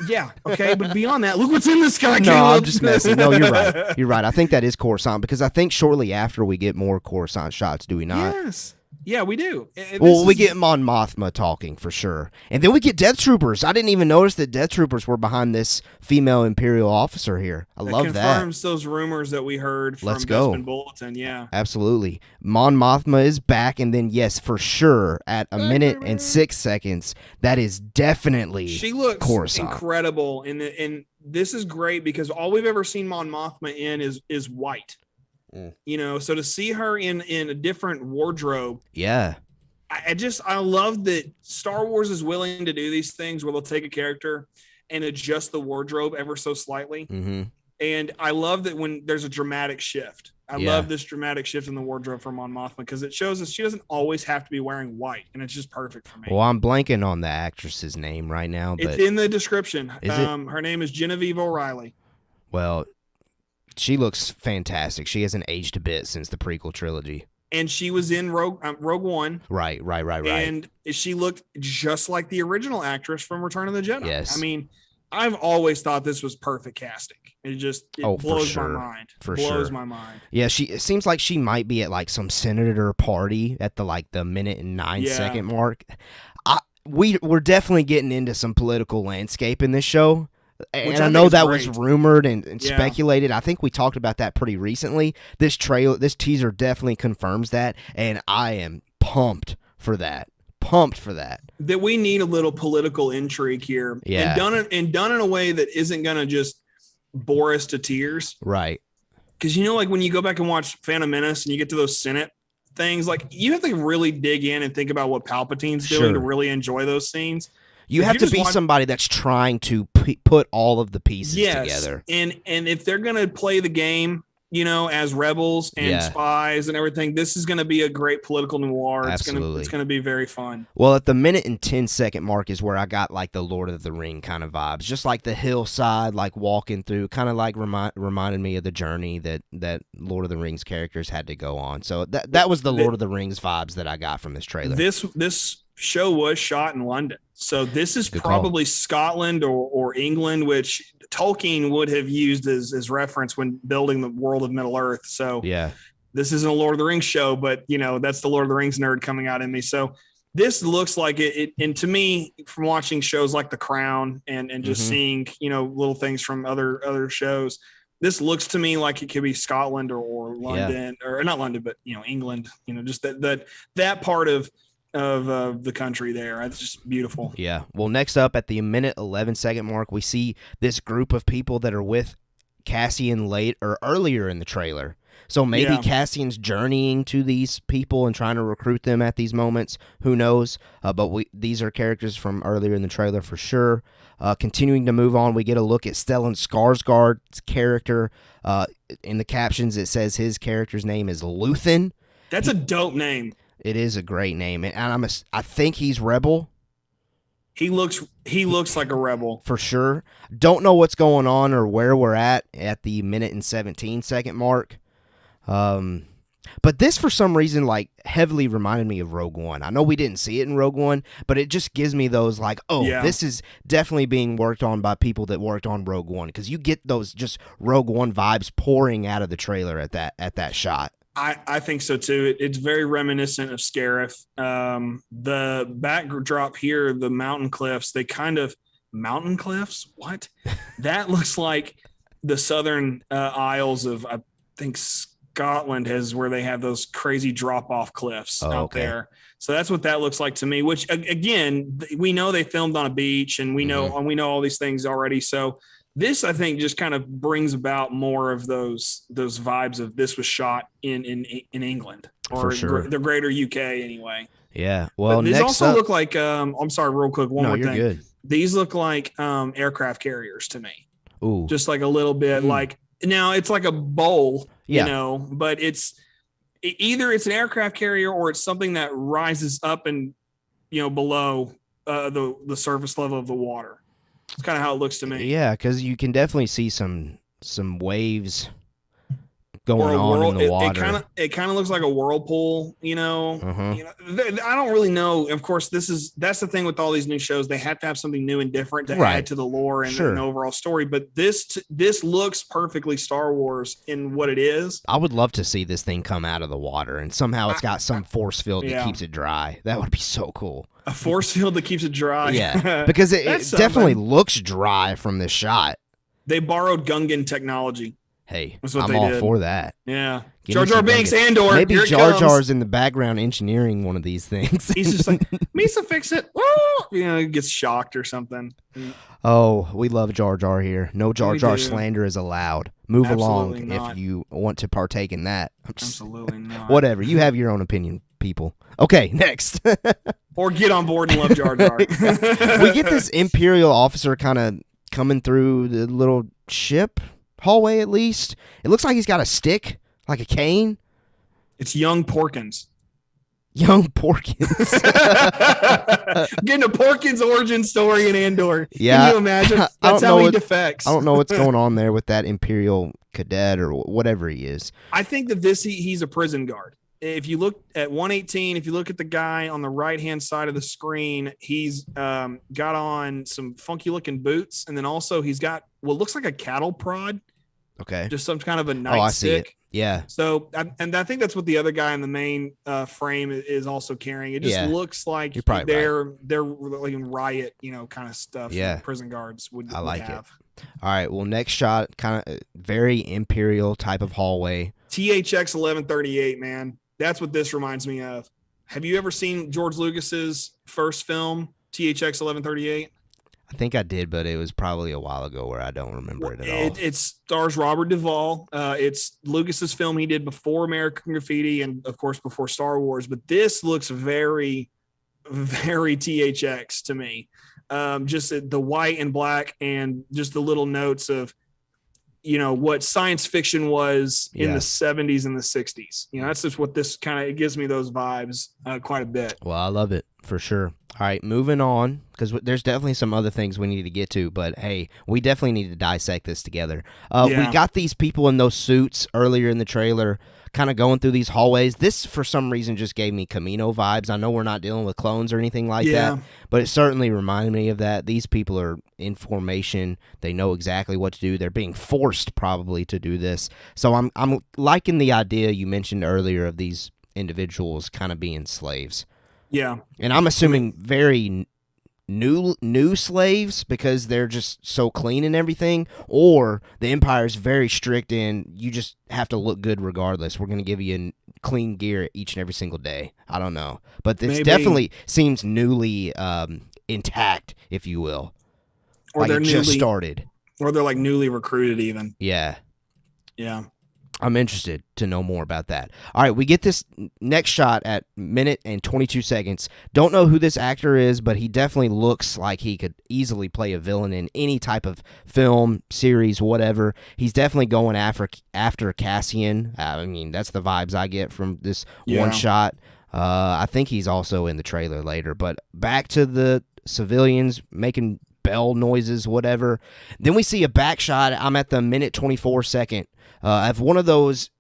Yeah. Okay. But beyond that, look what's in the sky. No, I'm just messing. No, you're right. You're right. I think that is Coruscant because I think shortly after we get more Coruscant shots, do we not? Yes. Yeah, we do. We get Mon Mothma talking for sure. And then we get Death Troopers. I didn't even notice that Death Troopers were behind this female Imperial officer here. I love that. Confirms those rumors that we heard from Bespin Bulletin. Yeah. Absolutely. Mon Mothma is back. And then, yes, for sure, at a minute and 6 seconds, that is definitely She looks Coruscant. Incredible. And this is great because all we've ever seen Mon Mothma in is white. You know, so to see her in a different wardrobe, I love that Star Wars is willing to do these things where they'll take a character and adjust the wardrobe ever so slightly. Mm-hmm. And I love that when there's a dramatic shift. I love this dramatic shift in the wardrobe for Mon Mothma because it shows us she doesn't always have to be wearing white, and it's just perfect for me. Well, I'm blanking on the actress's name right now, but it's in the description. Her name is Genevieve O'Reilly. Well, she looks fantastic. She hasn't aged a bit since the prequel trilogy. And she was in Rogue One. Right. And she looked just like the original actress from Return of the Jedi. Yes. I mean, I've always thought this was perfect casting. It blows my mind. Blows my mind. Yeah, it seems like she might be at like some senator party at the minute and 9 second mark. We're definitely getting into some political landscape in this show. And I know that was rumored and speculated. I think we talked about that pretty recently. This teaser definitely confirms that, and I am pumped for that. That we need a little political intrigue here, and done in a way that isn't gonna just bore us to tears, right? Because like when you go back and watch Phantom Menace and you get to those Senate things, like you have to really dig in and think about what Palpatine's doing to really enjoy those scenes. You have to be somebody that's trying to put all of the pieces together. And if they're going to play the game, as rebels and spies and everything, this is going to be a great political noir. Absolutely. It's going to be very fun. Well, at the minute and 10 second mark is where I got like the Lord of the Ring kind of vibes. Just like the hillside, like walking through, kind of like reminded me of the journey that Lord of the Rings characters had to go on. So that was the Lord of the Rings vibes that I got from this trailer. This show was shot in London. So this is probably Scotland or England, which Tolkien would have used as reference when building the world of Middle Earth. So this isn't a Lord of the Rings show, but that's the Lord of the Rings nerd coming out in me. So this looks like it. And to me, from watching shows like The Crown and just seeing, little things from other shows, this looks to me like it could be Scotland or London or not London, but England, just that part of the country there. It's just beautiful. Yeah. Well, next up at the minute 11 second mark, we see this group of people that are with Cassian earlier in the trailer. So maybe Cassian's journeying to these people and trying to recruit them at these moments. Who knows? But these are characters from earlier in the trailer for sure. Continuing to move on, we get a look at Stellan Skarsgård's character. In the captions, it says his character's name is Luthen. That's a dope name. It is a great name, and I think he's Rebel. He looks like a Rebel for sure. Don't know what's going on or where we're at the minute and 17 second mark. But this, for some reason, like heavily reminded me of Rogue One. I know we didn't see it in Rogue One, but it just gives me those like, this is definitely being worked on by people that worked on Rogue One, because you get those just Rogue One vibes pouring out of the trailer at that shot. I think so too. It's very reminiscent of Scarif. The backdrop here, the mountain cliffs, mountain cliffs? What? That looks like the southern isles of, I think, Scotland has, where they have those crazy drop-off cliffs out there. So that's what that looks like to me, which, again, we know they filmed on a beach, and we know all these things already. So this, I think, just kind of brings about more of those vibes of this was shot in England, or for sure. The greater UK anyway. Yeah. Well, but these next also look like, I'm sorry, real quick, one more thing. Good. These look like aircraft carriers to me. Ooh. Just like a little bit like, now it's like a bowl, you know, but either it's an aircraft carrier or it's something that rises up and, below the surface level of the water. It's kind of how it looks to me. Yeah, because you can definitely see some waves going on in the water. It kind of looks like a whirlpool, I don't really know. Of course, that's the thing with all these new shows. They have to have something new and different to add to the lore and the overall story. But this looks perfectly Star Wars in what it is. I would love to see this thing come out of the water, and somehow it's got some force field that keeps it dry. That would be so cool. A force field that keeps it dry. Yeah, because it definitely looks dry from this shot. They borrowed Gungan technology. Hey, I'm all for that. Yeah. Jar Jar Binks, Andor. Maybe Jar Jar's in the background engineering one of these things. He's just like, Misa, fix it. He gets shocked or something. Oh, we love Jar Jar here. No Jar Jar slander is allowed. Move along if you want to partake in that. Absolutely not. Whatever. You have your own opinion, people. Okay, next. Or get on board and love Jar Jar. We get this Imperial officer kind of coming through the little ship hallway, at least. It looks like he's got a stick, like a cane. It's young Porkins. Young Porkins. Getting a Porkins origin story in Andor. Yeah. Can you imagine? That's how he defects. I don't know what's going on there with that Imperial cadet or whatever he is. I think that he's a prison guard. If you look at 118, if you look at the guy on the right-hand side of the screen, he's got on some funky-looking boots, and then also he's got what looks like a cattle prod. Okay. Just some kind of a nightstick. Oh, I see it. Yeah. So, and I think that's what the other guy in the main frame is also carrying. It just looks like they're like in riot, kind of stuff. Yeah. Prison guards would have. It. All right. Well, next shot, kind of very Imperial type of hallway. THX 1138, man. That's what this reminds me of. Have you ever seen George Lucas's first film, THX 1138? I think I did, but it was probably a while ago where I don't remember it at all. It stars Robert Duvall. It's Lucas's film he did before American Graffiti and, of course, before Star Wars. But this looks very, very THX to me. Just the white and black and just the little notes of, what science fiction was in the 70s and the 60s. That's just what this it gives me those vibes quite a bit. Well, I love it for sure. All right, moving on, because there's definitely some other things we need to get to, but hey, we definitely need to dissect this together. We got these people in those suits earlier in the trailer kind of going through these hallways. This, for some reason, just gave me Camino vibes. I know we're not dealing with clones or anything like that, but it certainly reminded me of that. These people are in formation. They know exactly what to do. They're being forced probably to do this. So I'm liking the idea you mentioned earlier of these individuals kind of being slaves. Yeah. And I'm assuming very new slaves because they're just so clean and everything, or the Empire's very strict and you just have to look good regardless. We're going to give you clean gear each and every single day. I don't know. But this definitely seems newly intact, if you will. Or they're just started. Or they're like newly recruited even. Yeah. Yeah. I'm interested to know more about that. All right, we get this next shot at minute and 22 seconds. Don't know who this actor is, but he definitely looks like he could easily play a villain in any type of film, series, whatever. He's definitely going after Cassian. I mean, that's the vibes I get from this one shot. I think he's also in the trailer later. But back to the civilians making bell noises, whatever. Then we see a back shot. I'm at the minute 24 second. I have one of those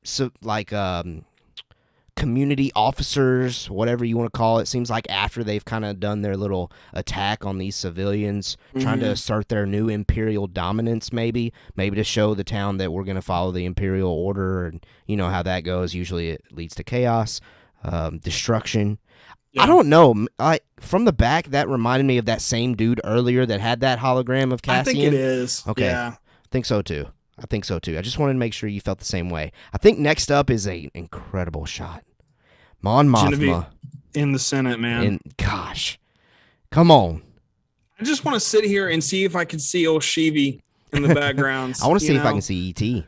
community officers, whatever you want to call it. Seems like after they've kind of done their little attack on these civilians, trying to assert their new imperial dominance, maybe to show the town that we're going to follow the imperial order, and you know how that goes. Usually it leads to chaos, destruction. Yeah. I don't know. From the back, that reminded me of that same dude earlier that had that hologram of Cassian. I think it is. Okay. Yeah. I think so too. I just wanted to make sure you felt the same way. I think next up is an incredible shot. Mon Mothma. Genevieve in the Senate, man. And gosh, come on. I just want to sit here and see if I can see old Sheevy in the backgrounds. I want to see if I can see E.T.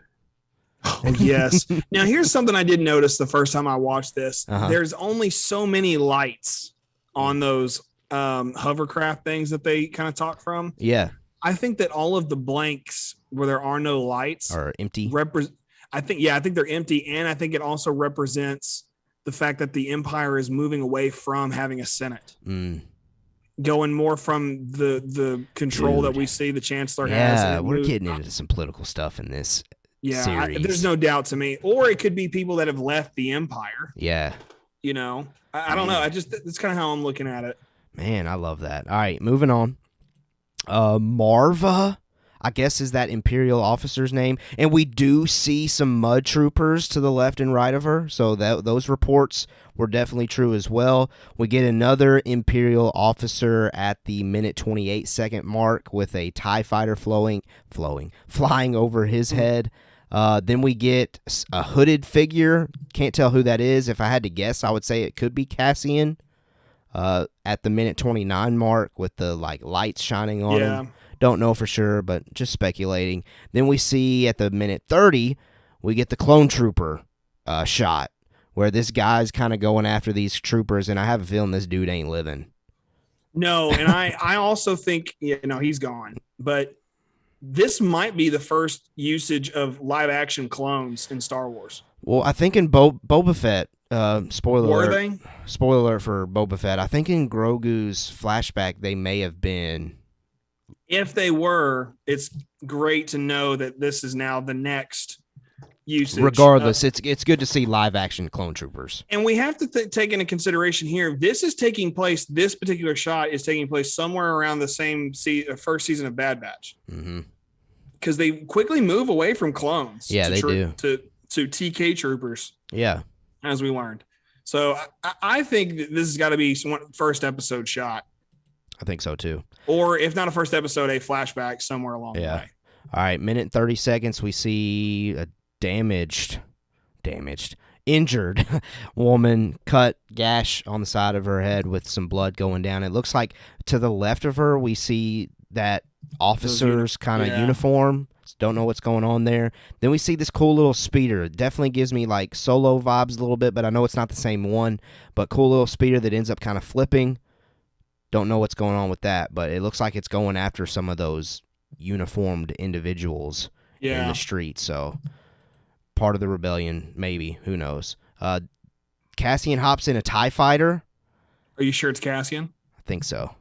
Oh, yes. Now, here's something I did notice the first time I watched this. There's only so many lights on those hovercraft things that they kind of talk from. Yeah. I think that all of the blanks where there are no lights are empty. I think they're empty, and I think it also represents the fact that the Empire is moving away from having a Senate, going more from the control that we see the Chancellor has. Yeah, we're getting into some political stuff in this series. There's no doubt to me. Or it could be people that have left the Empire. Yeah, you know, I don't know. That's kind of how I'm looking at it. Man, I love that. All right, moving on. Marva, I guess, is that Imperial officer's name, and we do see some mud troopers to the left and right of her, so those reports were definitely true as well. We get another Imperial officer at the minute 28-second mark with a TIE fighter flying over his head. Then we get a hooded figure. Can't tell who that is. If I had to guess, I would say it could be Cassian. At the minute 29 mark with the lights shining on him. Don't know for sure, but just speculating. Then we see at the minute 30, we get the clone trooper shot where this guy's kind of going after these troopers, and I have a feeling this dude ain't living. No, and I also think he's gone, but this might be the first usage of live action clones in Star Wars. Well, I think in Boba Fett. Spoiler Were alert. they? Spoiler alert for Boba Fett. I think in Grogu's flashback they may have been. If they were, it's great to know that this is now the next usage. Regardless, it's good to see live action clone troopers. And we have to take into consideration here, this particular shot is taking place somewhere around the same first season of Bad Batch. Because they quickly move away from clones. Yeah, they do. To TK troopers. Yeah. As we learned. So I think that this has got to be first episode shot. I think so too. Or if not a first episode, a flashback somewhere along the way. All right, minute 30 seconds, we see a injured woman gash on the side of her head with some blood going down. It looks like to the left of her, we see that officer's kind of uniform. Don't know what's going on there. Then we see this cool little speeder. It definitely gives me Solo vibes a little bit, but I know it's not the same one. But cool little speeder that ends up kind of flipping. Don't know what's going on with that, but it looks like it's going after some of those uniformed individuals in the street. So part of the rebellion, maybe. Who knows? Cassian hops in a TIE fighter. Are you sure it's Cassian? I think so.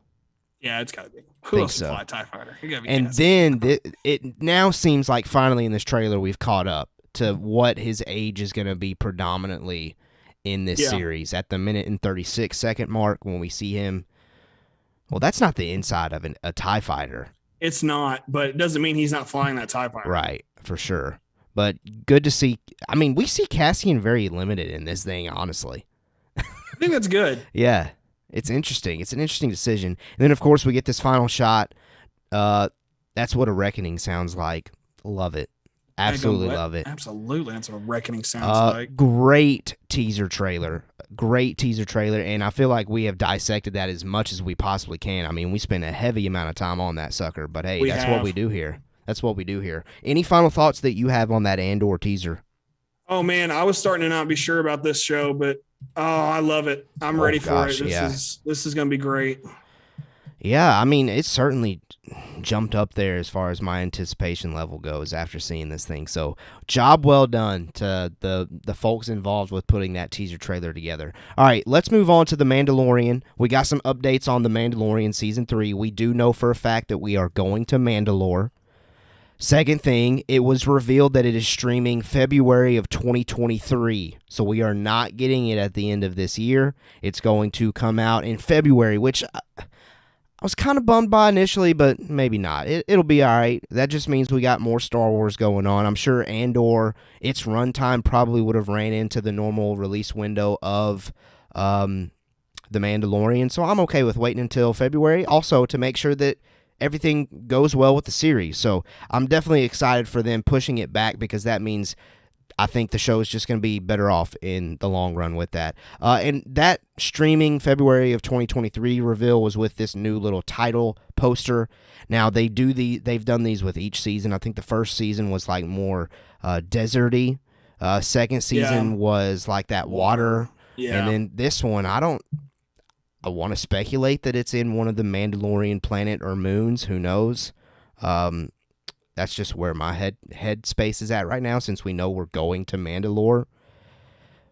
Yeah, it's got to be. Who else can fly a TIE fighter? And then it now seems like finally in this trailer we've caught up to what his age is going to be predominantly in this series. At the minute and 36-second mark when we see him. Well, that's not the inside of a TIE fighter. It's not, but it doesn't mean he's not flying that TIE fighter. Right, for sure. But good to see. I mean, we see Cassian very limited in this thing, honestly. I think that's good. Yeah. It's interesting. It's an interesting decision. And then, of course, we get this final shot. That's what a reckoning sounds like. Love it. Absolutely love it. Absolutely. That's what a reckoning sounds like. Great teaser trailer. And I feel like we have dissected that as much as we possibly can. I mean, we spent a heavy amount of time on that sucker. But, hey, what we do here. That's what we do here. Any final thoughts that you have on that Andor teaser? Oh, man, I was starting to not be sure about this show, but I love it. I'm ready for it. This is going to be great. Yeah, I mean, it's certainly jumped up there as far as my anticipation level goes after seeing this thing. So, job well done to the folks involved with putting that teaser trailer together. All right, let's move on to The Mandalorian. We got some updates on The Mandalorian Season 3. We do know for a fact that we are going to Mandalore. Second thing, it was revealed that it is streaming February of 2023. So we are not getting it at the end of this year. It's going to come out in February, which I was kind of bummed by initially, but maybe not. It'll be all right. That just means we got more Star Wars going on. I'm sure Andor, its runtime probably would have ran into the normal release window of The Mandalorian. So I'm okay with waiting until February. Also, to make sure that everything goes well with the series. So I'm definitely excited for them pushing it back, because that means I think the show is just going to be better off in the long run with that. And that streaming February of 2023 reveal was with this new little title poster. Now they've done these with each season. I think the first season was like more deserty. Second season was like that water. Yeah. And then this one, I want to speculate that it's in one of the Mandalorian planet or moons. Who knows? That's just where my head space is at right now, since we know we're going to Mandalore.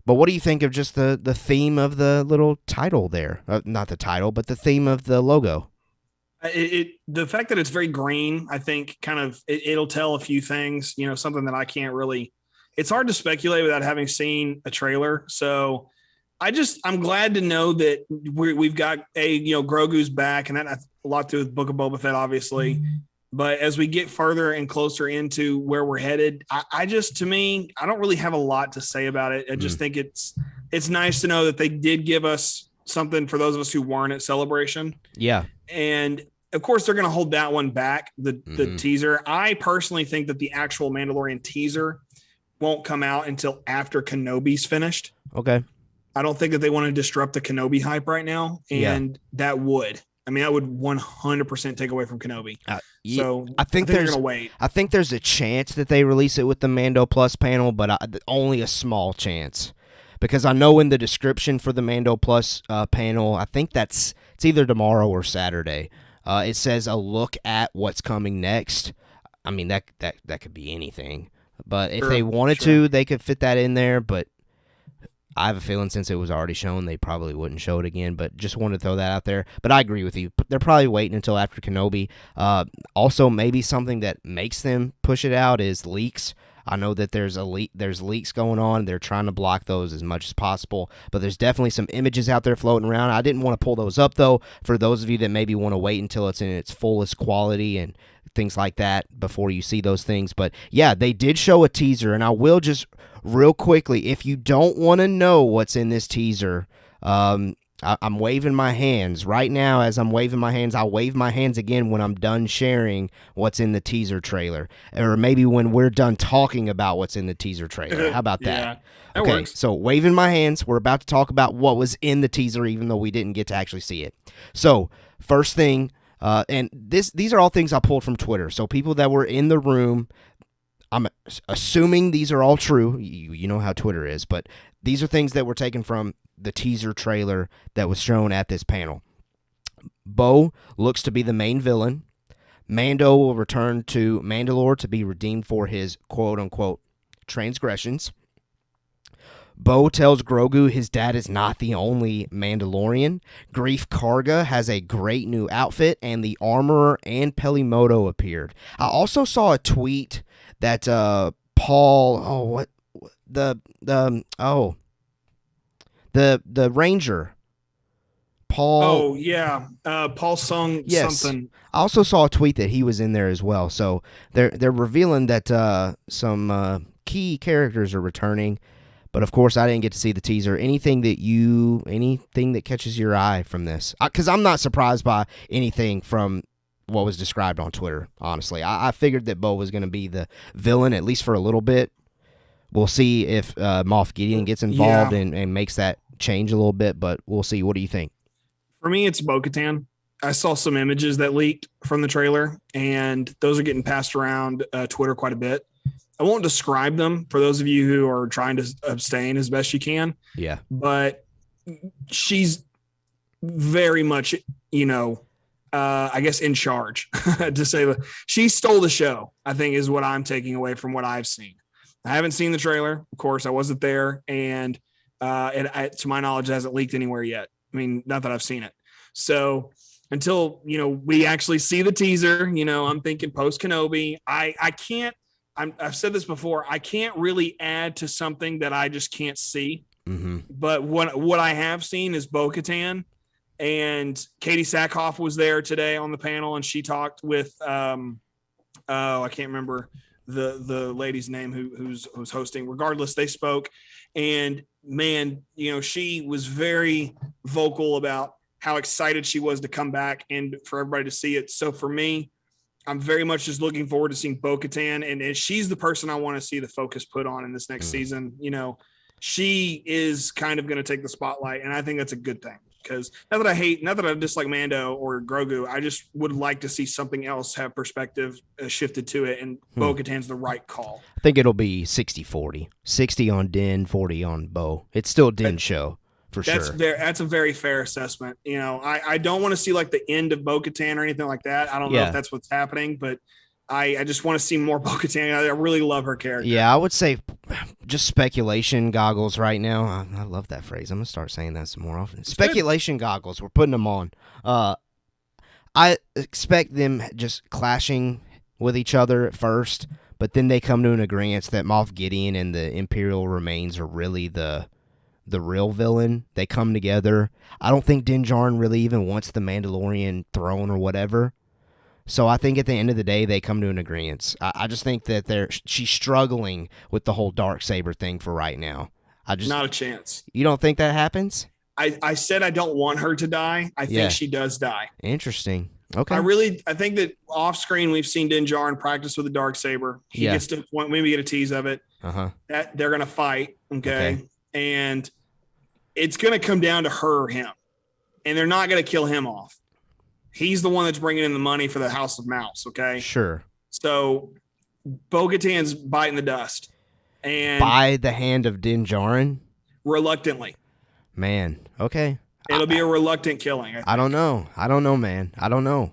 But what do you think of just the theme of the little title there? Not the title, but the theme of the logo. The fact that it's very green, I think kind of it'll tell a few things, something that I can't really, it's hard to speculate without having seen a trailer. So I'm glad to know that we've got Grogu's back, and that has a lot to do with Book of Boba Fett, obviously. Mm-hmm. But as we get further and closer into where we're headed, I don't really have a lot to say about it. I just think it's nice to know that they did give us something for those of us who weren't at Celebration. Yeah. And of course, they're going to hold that one back, the teaser. I personally think that the actual Mandalorian teaser won't come out until after Kenobi's finished. Okay. I don't think that they want to disrupt the Kenobi hype right now. And that would 100% take away from Kenobi. So I think they're going to wait. I think there's a chance that they release it with the Mando Plus panel, but only a small chance. Because I know in the description for the Mando Plus panel, I think it's either tomorrow or Saturday. It says a look at what's coming next. I mean, that could be anything. But if they wanted to, they could fit that in there. But I have a feeling since it was already shown, they probably wouldn't show it again, but just wanted to throw that out there. But I agree with you. They're probably waiting until after Kenobi. Also, maybe something that makes them push it out is leaks. I know that there's leaks going on. They're trying to block those as much as possible, but there's definitely some images out there floating around. I didn't want to pull those up, though, for those of you that maybe want to wait until it's in its fullest quality and things like that before you see those things. But, yeah, they did show a teaser, and I will just real quickly, if you don't want to know what's in this teaser, I'm waving my hands right now. As I'm waving my hands, I'll wave my hands again when I'm done sharing what's in the teaser trailer, or maybe when we're done talking about what's in the teaser trailer. How about that? That okay, works. So waving my hands, we're about to talk about what was in the teaser, even though we didn't get to actually see it. So first thing, and these are all things I pulled from Twitter. So people that were in the room, I'm assuming these are all true. You know how Twitter is, but these are things that were taken from the teaser trailer that was shown at this panel. Bo looks to be the main villain. Mando will return to Mandalore to be redeemed for his quote-unquote transgressions. Bo tells Grogu his dad is not the only Mandalorian. Grief Karga has a great new outfit, and the Armorer and Pelimoto appeared. I also saw a tweet that the Ranger, Paul. Oh yeah, Paul Sung something. I also saw a tweet that he was in there as well. So they're revealing that some key characters are returning. But of course, I didn't get to see the teaser. Anything that catches your eye from this? Because I'm not surprised by anything from what was described on Twitter, honestly. I figured that Bo was going to be the villain, at least for a little bit. We'll see if Moff Gideon gets involved and makes that change a little bit, but we'll see. What do you think? For me, it's Bo-Katan. I saw some images that leaked from the trailer, and those are getting passed around Twitter quite a bit. I won't describe them for those of you who are trying to abstain as best you can. Yeah. But she's very much, I guess in charge to say that she stole the show, I think is what I'm taking away from what I've seen. I haven't seen the trailer. Of course, I wasn't there. And to my knowledge, it hasn't leaked anywhere yet. I mean, not that I've seen it. So until, we actually see the teaser. I'm thinking post Kenobi. I can't, I've said this before, I can't really add to something that I just can't see. Mm-hmm. But what I have seen is Bo-Katan, and Katie Sackhoff was there today on the panel, and she talked with I can't remember the lady's name who's hosting. Regardless, they spoke, and man, she was very vocal about how excited she was to come back and for everybody to see it. So for me, I'm very much just looking forward to seeing Bo-Katan, and she's the person I want to see the focus put on in this next season. She is kind of going to take the spotlight, and I think that's a good thing, because not that I dislike Mando or Grogu, I just would like to see something else have perspective shifted to it, and Bo-Katan's the right call. I think it'll be 60-40. 60 on Din, 40 on Bo. It's still Din's show, for sure. That's a very fair assessment. I don't want to see like the end of Bo-Katan or anything like that. I don't know if that's what's happening, but I just want to see more Bo-Katan. I really love her character. Yeah, I would say just speculation goggles right now. I love that phrase. I'm going to start saying that some more often. Speculation goggles. We're putting them on. I expect them just clashing with each other at first, but then they come to an agreement that Moff Gideon and the Imperial remains are really the real villain. They come together. I don't think Din Djarin really even wants the Mandalorian throne or whatever. So I think at the end of the day, they come to an agreement. I just think that she's struggling with the whole Darksaber thing for right now. Not a chance. You don't think that happens? I said I don't want her to die. I think she does die. Interesting. Okay. I think that off screen we've seen Din Djarin practice with the Darksaber. He gets to a point, maybe we get a tease of it. That they're gonna fight. Okay. And it's gonna come down to her or him, and they're not gonna kill him off. He's the one that's bringing in the money for the House of Mouse, okay? Sure. So Bo-Katan's biting the dust. And by the hand of Din Djarin? Reluctantly. Man, okay. It'll be a reluctant killing. I don't know. Man. I don't know.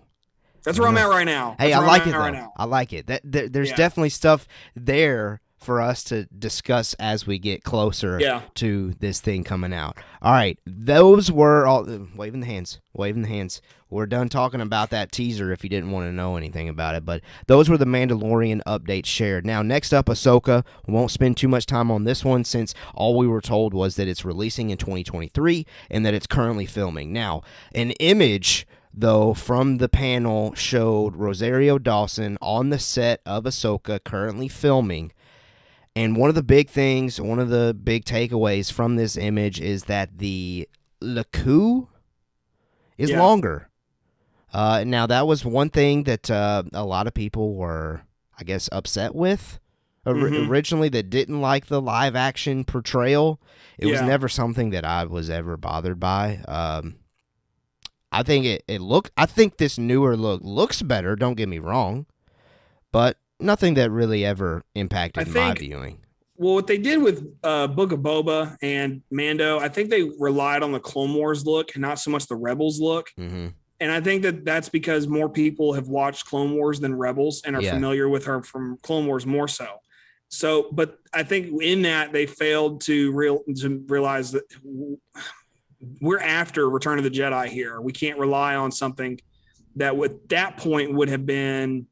That's where I'm at right now. Hey, I like it, though. Right, I like it. There's definitely stuff there for us to discuss as we get closer to this thing coming out. All right, those were all waving the hands. We're done talking about that teaser if you didn't want to know anything about it, but those were the Mandalorian updates shared. Now, next up, Ahsoka. We won't spend too much time on this one since all we were told was that it's releasing in 2023 and that it's currently filming. Now, an image, though, from the panel showed Rosario Dawson on the set of Ahsoka currently filming. And one of the big takeaways from this image is that the Laku is longer. Now, that was one thing that a lot of people were, I guess, upset with originally, that didn't like the live-action portrayal. It was never something that I was ever bothered by. I think I think this newer look looks better, don't get me wrong, but nothing that really ever impacted my viewing. Well, what they did with Book of Boba and Mando, I think they relied on the Clone Wars look and not so much the Rebels look. Mm-hmm. And I think that's because more people have watched Clone Wars than Rebels and are familiar with her from Clone Wars more so. So, but I think in that they failed to realize that we're after Return of the Jedi here. We can't rely on something that at that point would have been,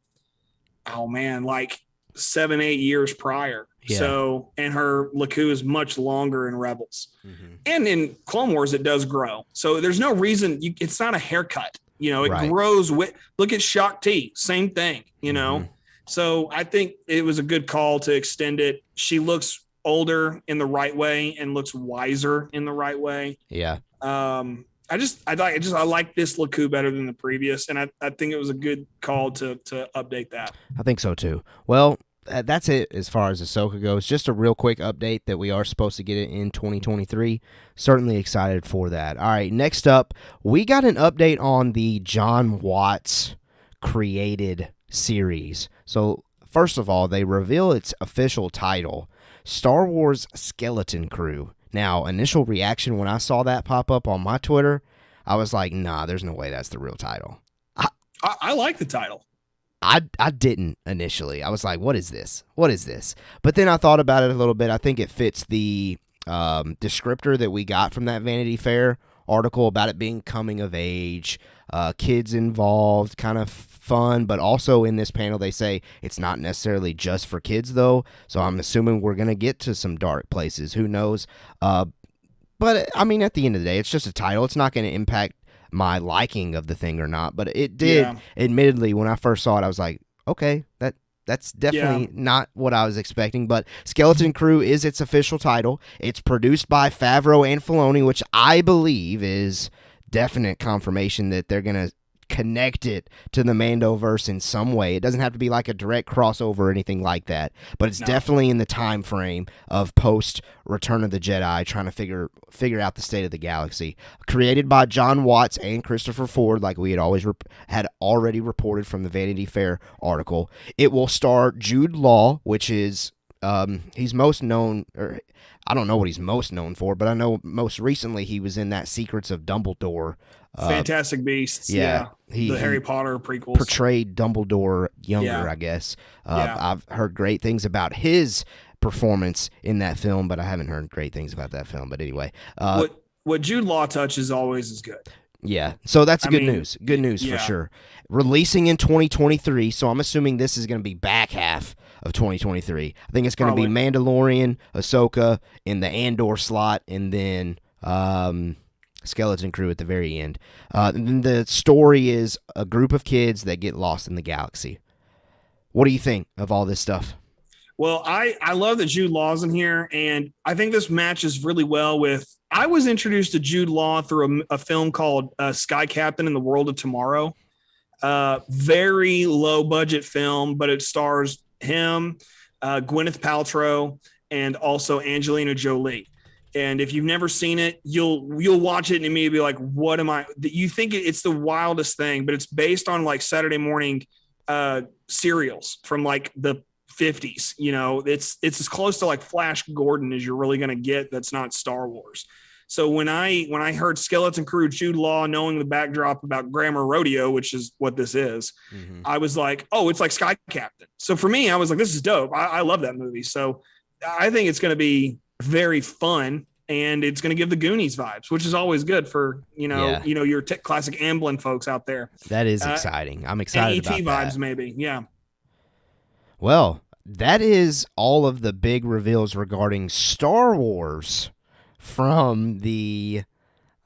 like 7-8 years prior. Yeah. So, and her Laku is much longer in Rebels. Mm-hmm. And in Clone Wars, it does grow. So there's no reason it's not a haircut, it grows with, look at Shakti, same thing, Mm-hmm. So I think it was a good call to extend it. She looks older in the right way and looks wiser in the right way. Yeah. I like this Laku better than the previous, and I think it was a good call to update that. I think so too. Well, that's it as far as Ahsoka goes. Just a real quick update that we are supposed to get it in 2023. Certainly excited for that. All right, next up, we got an update on the John Watts created series. So first of all, they reveal its official title, Star Wars Skeleton Crew. Now, initial reaction when I saw that pop up on my Twitter, I was like, nah, there's no way that's the real title. I like the title. I didn't initially. I was like, what is this? But then I thought about it a little bit. I think it fits the descriptor that we got from that Vanity Fair article about it being coming of age, kids involved, kind of fun, but also in this panel they say it's not necessarily just for kids though, so I'm assuming we're going to get to some dark places. Who knows? But I mean, at the end of the day, it's just a title. It's not going to impact my liking of the thing or not, but it did. Admittedly, when I first saw it, I was like, okay, that's definitely not what I was expecting. But Skeleton Crew is its official title. It's produced by Favreau and Filoni, which I believe is definite confirmation that they're going to connect it to the Mandoverse in some way. It doesn't have to be like a direct crossover or anything like that, but it's definitely in the time frame of post Return of the Jedi, trying to figure out the state of the galaxy. Created by John Watts and Christopher Ford, like we had already reported from the Vanity Fair article. It will star Jude Law, which is he's most known, or I don't know what he's most known for, but I know most recently he was in that Secrets of Dumbledore. Fantastic Beasts. The Harry Potter prequels. Portrayed Dumbledore younger, I guess. I've heard great things about his performance in that film, but I haven't heard great things about that film. But anyway. What Jude Law touches always is good. Yeah, so that's good news. Good news for sure. Releasing in 2023, so I'm assuming this is going to be back half of 2023. I think it's going to be Mandalorian, Ahsoka in the Andor slot, and then Skeleton Crew at the very end. And then the story is a group of kids that get lost in the galaxy. What do you think of all this stuff? Well, I love that Jude Law's in here, and I think this matches really well with. I was introduced to Jude Law through a film called Sky Captain in the World of Tomorrow. Very low budget film, but it stars him, Gwyneth Paltrow, and also Angelina Jolie. And if you've never seen it, you'll watch it and immediately be like, "What am I?" You think it's the wildest thing, but it's based on like Saturday morning serials from like the 50s. You know, it's as close to like Flash Gordon as you're really going to get. That's not Star Wars. So when I heard Skeleton Crew, Jude Law, knowing the backdrop about Grammar Rodeo, which is what this is, I was like, oh, it's like Sky Captain. So for me, I was like, this is dope. I love that movie. So I think it's going to be very fun, and it's going to give the Goonies vibes, which is always good for, your classic Amblin folks out there. That is exciting. I'm excited about that. vibes maybe. Yeah. Well, that is all of the big reveals regarding Star Wars from the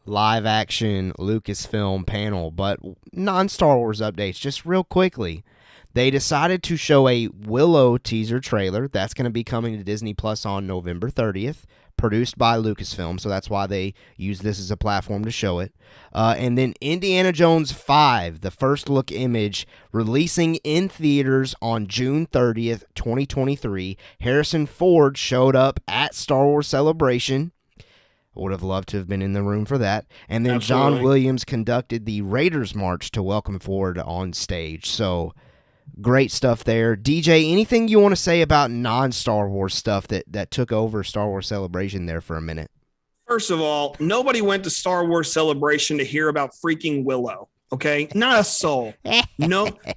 live-action Lucasfilm panel, but non-Star Wars updates, just real quickly. They decided to show a Willow teaser trailer. That's going to be coming to Disney Plus on November 30th, produced by Lucasfilm, so that's why they use this as a platform to show it. And then Indiana Jones 5, the first look image, releasing in theaters on June 30th, 2023. Harrison Ford showed up at Star Wars Celebration. Would have loved to have been in the room for that. And then Absolutely. John Williams conducted the Raiders March to welcome Ford on stage. So great stuff there. DJ, anything you want to say about non-Star Wars stuff that took over Star Wars Celebration there for a minute? First of all, nobody went to Star Wars Celebration to hear about freaking Willow. Okay, not a soul.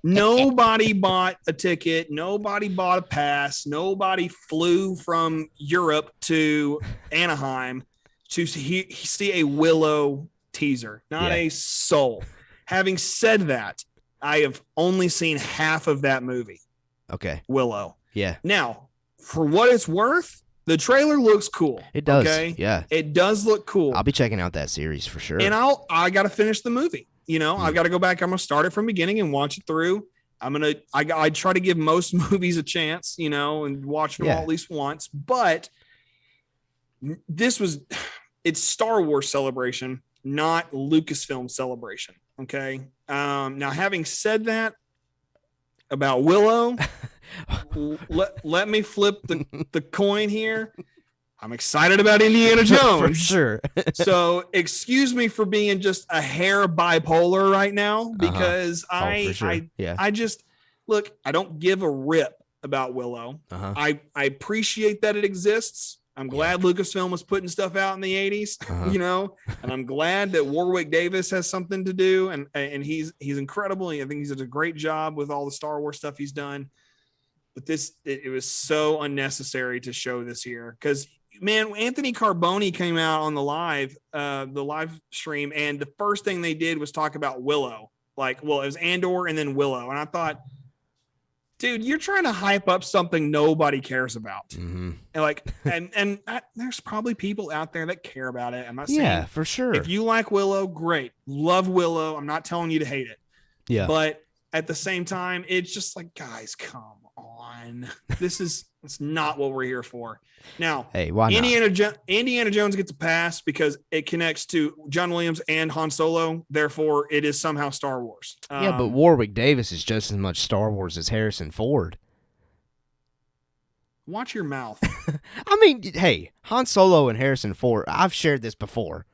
Nobody bought a ticket. Nobody bought a pass. Nobody flew from Europe to Anaheim to see a Willow teaser. Not a soul. Having said that, I have only seen half of that movie. Okay. Willow. Yeah. Now, for what it's worth, the trailer looks cool. It does. Okay? Yeah. It does look cool. I'll be checking out that series for sure. And I got to finish the movie. I've got to go back. I'm going to start it from beginning and watch it through. I try to give most movies a chance, and watch them all at least once. But it's Star Wars Celebration, not Lucasfilm Celebration. Okay. Now, having said that about Willow, let me flip the coin here. I'm excited about Indiana Jones. For sure. So excuse me for being just a hair bipolar right now, because I just look, I don't give a rip about Willow. I appreciate that it exists. I'm glad Lucasfilm was putting stuff out in the 80s, and I'm glad that Warwick Davis has something to do, and he's incredible. I think he's done a great job with all the Star Wars stuff he's done. But it was so unnecessary to show this year, because man, Anthony Carboni came out on the live stream, and the first thing they did was talk about Willow. Like, well, it was Andor and then Willow. And I thought, dude, you're trying to hype up something nobody cares about. Mm-hmm. And there's probably people out there that care about it. I'm not saying, yeah, for sure. If you like Willow, great. Love Willow. I'm not telling you to hate it. Yeah. But at the same time, it's just like, guys, come on. It's not what we're here for. Now, hey, why not? Indiana Jones gets a pass because it connects to John Williams and Han Solo. Therefore, it is somehow Star Wars. Yeah, but Warwick Davis is just as much Star Wars as Harrison Ford. Watch your mouth. I mean, hey, Han Solo and Harrison Ford, I've shared this before.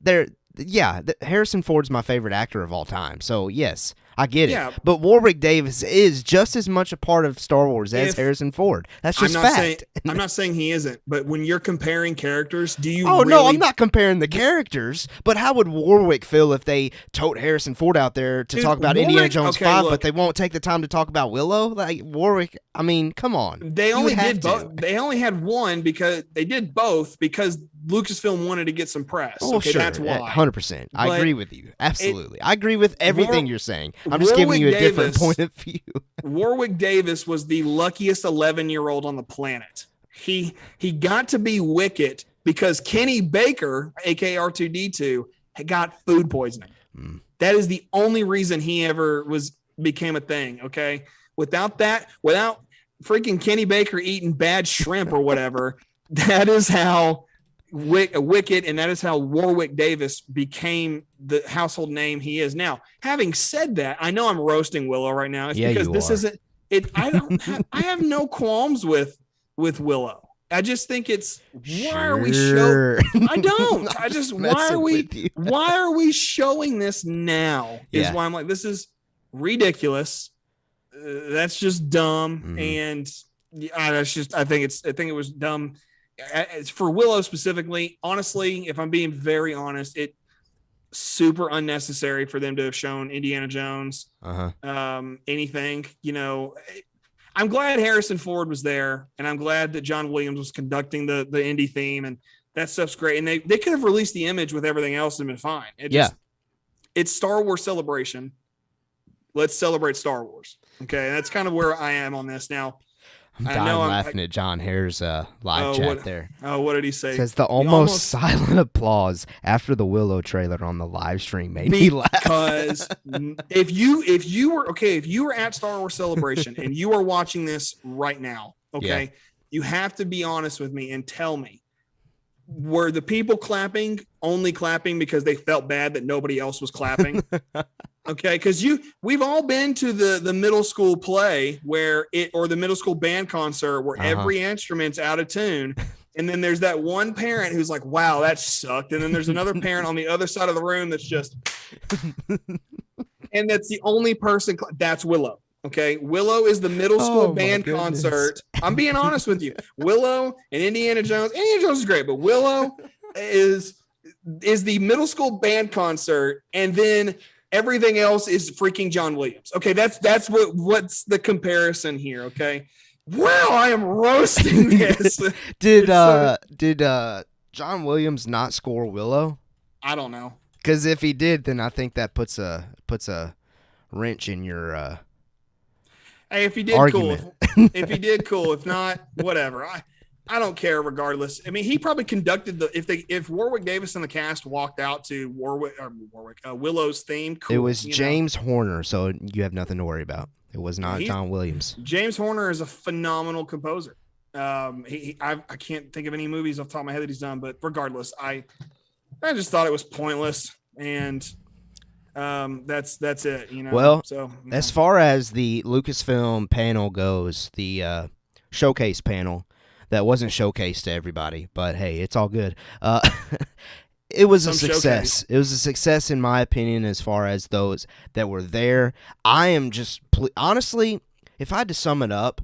Harrison Ford's my favorite actor of all time. So, yes, I get it. But Warwick Davis is just as much a part of Star Wars as Harrison Ford. That's just fact. I'm not saying he isn't, but when you're comparing characters, do you no, I'm not comparing the characters, but how would Warwick feel if they tote Harrison Ford out there to talk about Indiana Jones 5, but they won't take the time to talk about Willow? Like, Warwick, I mean, come on. They only did both. They only had one because they did both because Lucasfilm wanted to get some press. Oh, okay, sure. That's why. 100%. I agree with you. Absolutely. I agree with everything you're saying. I'm just giving you a different point of view. Warwick Davis was the luckiest 11-year-old on the planet. He got to be Wicket because Kenny Baker, aka R2D2, had got food poisoning. That is the only reason he ever became a thing. Okay, without freaking Kenny Baker eating bad shrimp or whatever, that is how Wicket, and that is how Warwick Davis became the household name he is now. Having said that, I know I'm roasting Willow right now. It's because this isn't it. I have no qualms with Willow. I just think it's why are we showing? I don't. I just why are we showing this now? Is why I'm like, this is ridiculous. That's just dumb, and I think it was dumb. For Willow specifically, honestly, if I'm being very honest, it super unnecessary for them to have shown Indiana Jones anything. I'm glad Harrison Ford was there, and I'm glad that John Williams was conducting the Indy theme, and that stuff's great. And they could have released the image with everything else and been fine. It's Star Wars Celebration. Let's celebrate Star Wars. Okay, that's kind of where I am on this now. I'm laughing at John Hare's live chat there. Oh, what did he say? It says the almost silent applause after the Willow trailer on the live stream made me laugh. Because if you were at Star Wars Celebration and you are watching this right now, you have to be honest with me and tell me, were the people only clapping because they felt bad that nobody else was clapping? Okay, because we've all been to the middle school play or the middle school band concert where every instrument's out of tune, and then there's that one parent who's like, "Wow, that sucked," and then there's another parent on the other side of the room that's just, and that's the only person. That's Willow. Okay, Willow is the middle school band concert. I'm being honest with you. Willow and Indiana Jones. Indiana Jones is great, but Willow is the middle school band concert, and then everything else is freaking John Williams. Okay, that's what's the comparison here. Okay, wow, I am roasting this. Did John Williams not score Willow? I don't know. Because if he did, then I think that puts a wrench in your. Hey, if he did, argument. Cool. If he did, cool. If not, whatever. I don't care. Regardless, I mean, he probably conducted if Warwick Davis and the cast walked out to Willow's theme. Cool, it was James Horner, so you have nothing to worry about. It was not John Williams. James Horner is a phenomenal composer. I can't think of any movies off the top of my head that he's done, but regardless, I just thought it was pointless, and that's it. Well, as far as the Lucasfilm panel goes, the showcase panel. That wasn't showcased to everybody, but hey, it's all good. It was a success. It was a success in my opinion as far as those that were there. I am just honestly, if I had to sum it up,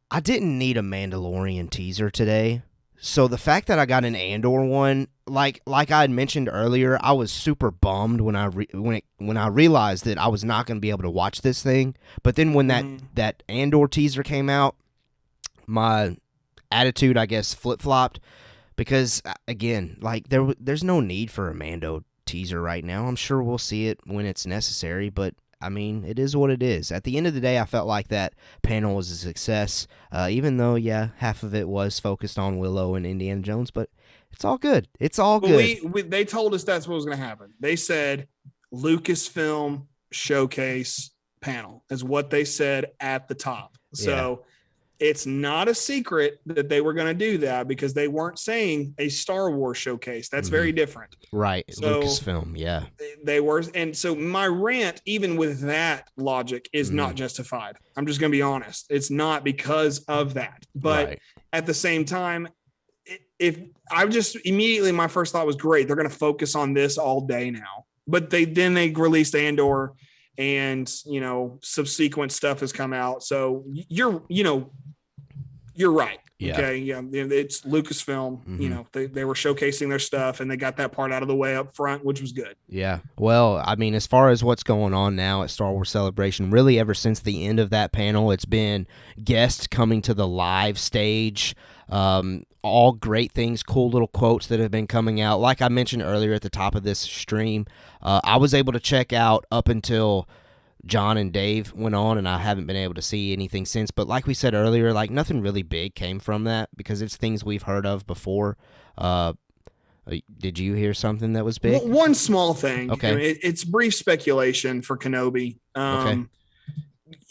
I didn't need a Mandalorian teaser today. So the fact that I got an Andor one, like I had mentioned earlier, I was super bummed when I realized that I was not going to be able to watch this thing. But then when that Andor teaser came out, my attitude, I guess, flip-flopped because, again, like there's no need for a Mando teaser right now. I'm sure we'll see it when it's necessary, but I mean, it is what it is. At the end of the day, I felt like that panel was a success, even though, half of it was focused on Willow and Indiana Jones, but it's all good. It's all good. They told us that's what was going to happen. They said Lucasfilm Showcase panel is what they said at the top. So it's not a secret that they were going to do that because they weren't saying a Star Wars showcase. That's very different. Right. So Lucasfilm. Yeah. They were. And so my rant, even with that logic, is not justified. I'm just going to be honest. It's not because of that. But at the same time, if I just immediately, my first thought was great. They're going to focus on this all day now. But they released Andor and, subsequent stuff has come out. So you're right. Yeah. Okay. Yeah. It's Lucasfilm. They were showcasing their stuff and they got that part out of the way up front, which was good. Yeah. Well, I mean, as far as what's going on now at Star Wars Celebration, really ever since the end of that panel, it's been guests coming to the live stage. All great things, cool little quotes that have been coming out. Like I mentioned earlier at the top of this stream, I was able to check out up until John and Dave went on, and I haven't been able to see anything since. But like we said earlier, like nothing really big came from that because it's things we've heard of before. Did you hear something that was big? One small thing. Okay. It's brief speculation for Kenobi. Okay.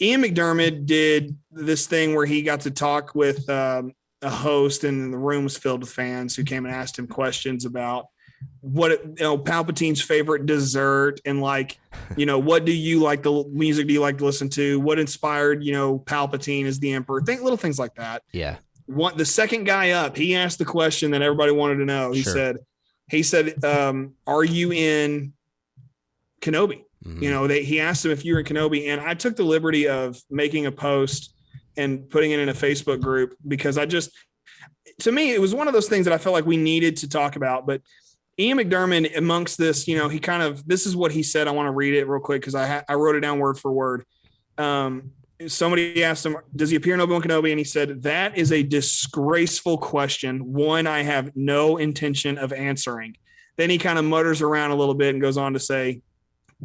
Ian McDiarmid did this thing where he got to talk with a host, and the room was filled with fans who came and asked him questions about Palpatine's favorite dessert and what do you like, the music do you like to listen to, what inspired Palpatine as the Emperor, little things like that. Yeah. The second guy up, he asked the question that everybody wanted to know. He said, are you in Kenobi? He asked him if you were in Kenobi, and I took the liberty of making a post and putting it in a Facebook group because to me, it was one of those things that I felt like we needed to talk about. But Ian McDiarmid, amongst this, this is what he said. I want to read it real quick because I wrote it down word for word. Somebody asked him, does he appear in Obi-Wan Kenobi? And he said, that is a disgraceful question. One I have no intention of answering. Then he kind of mutters around a little bit and goes on to say,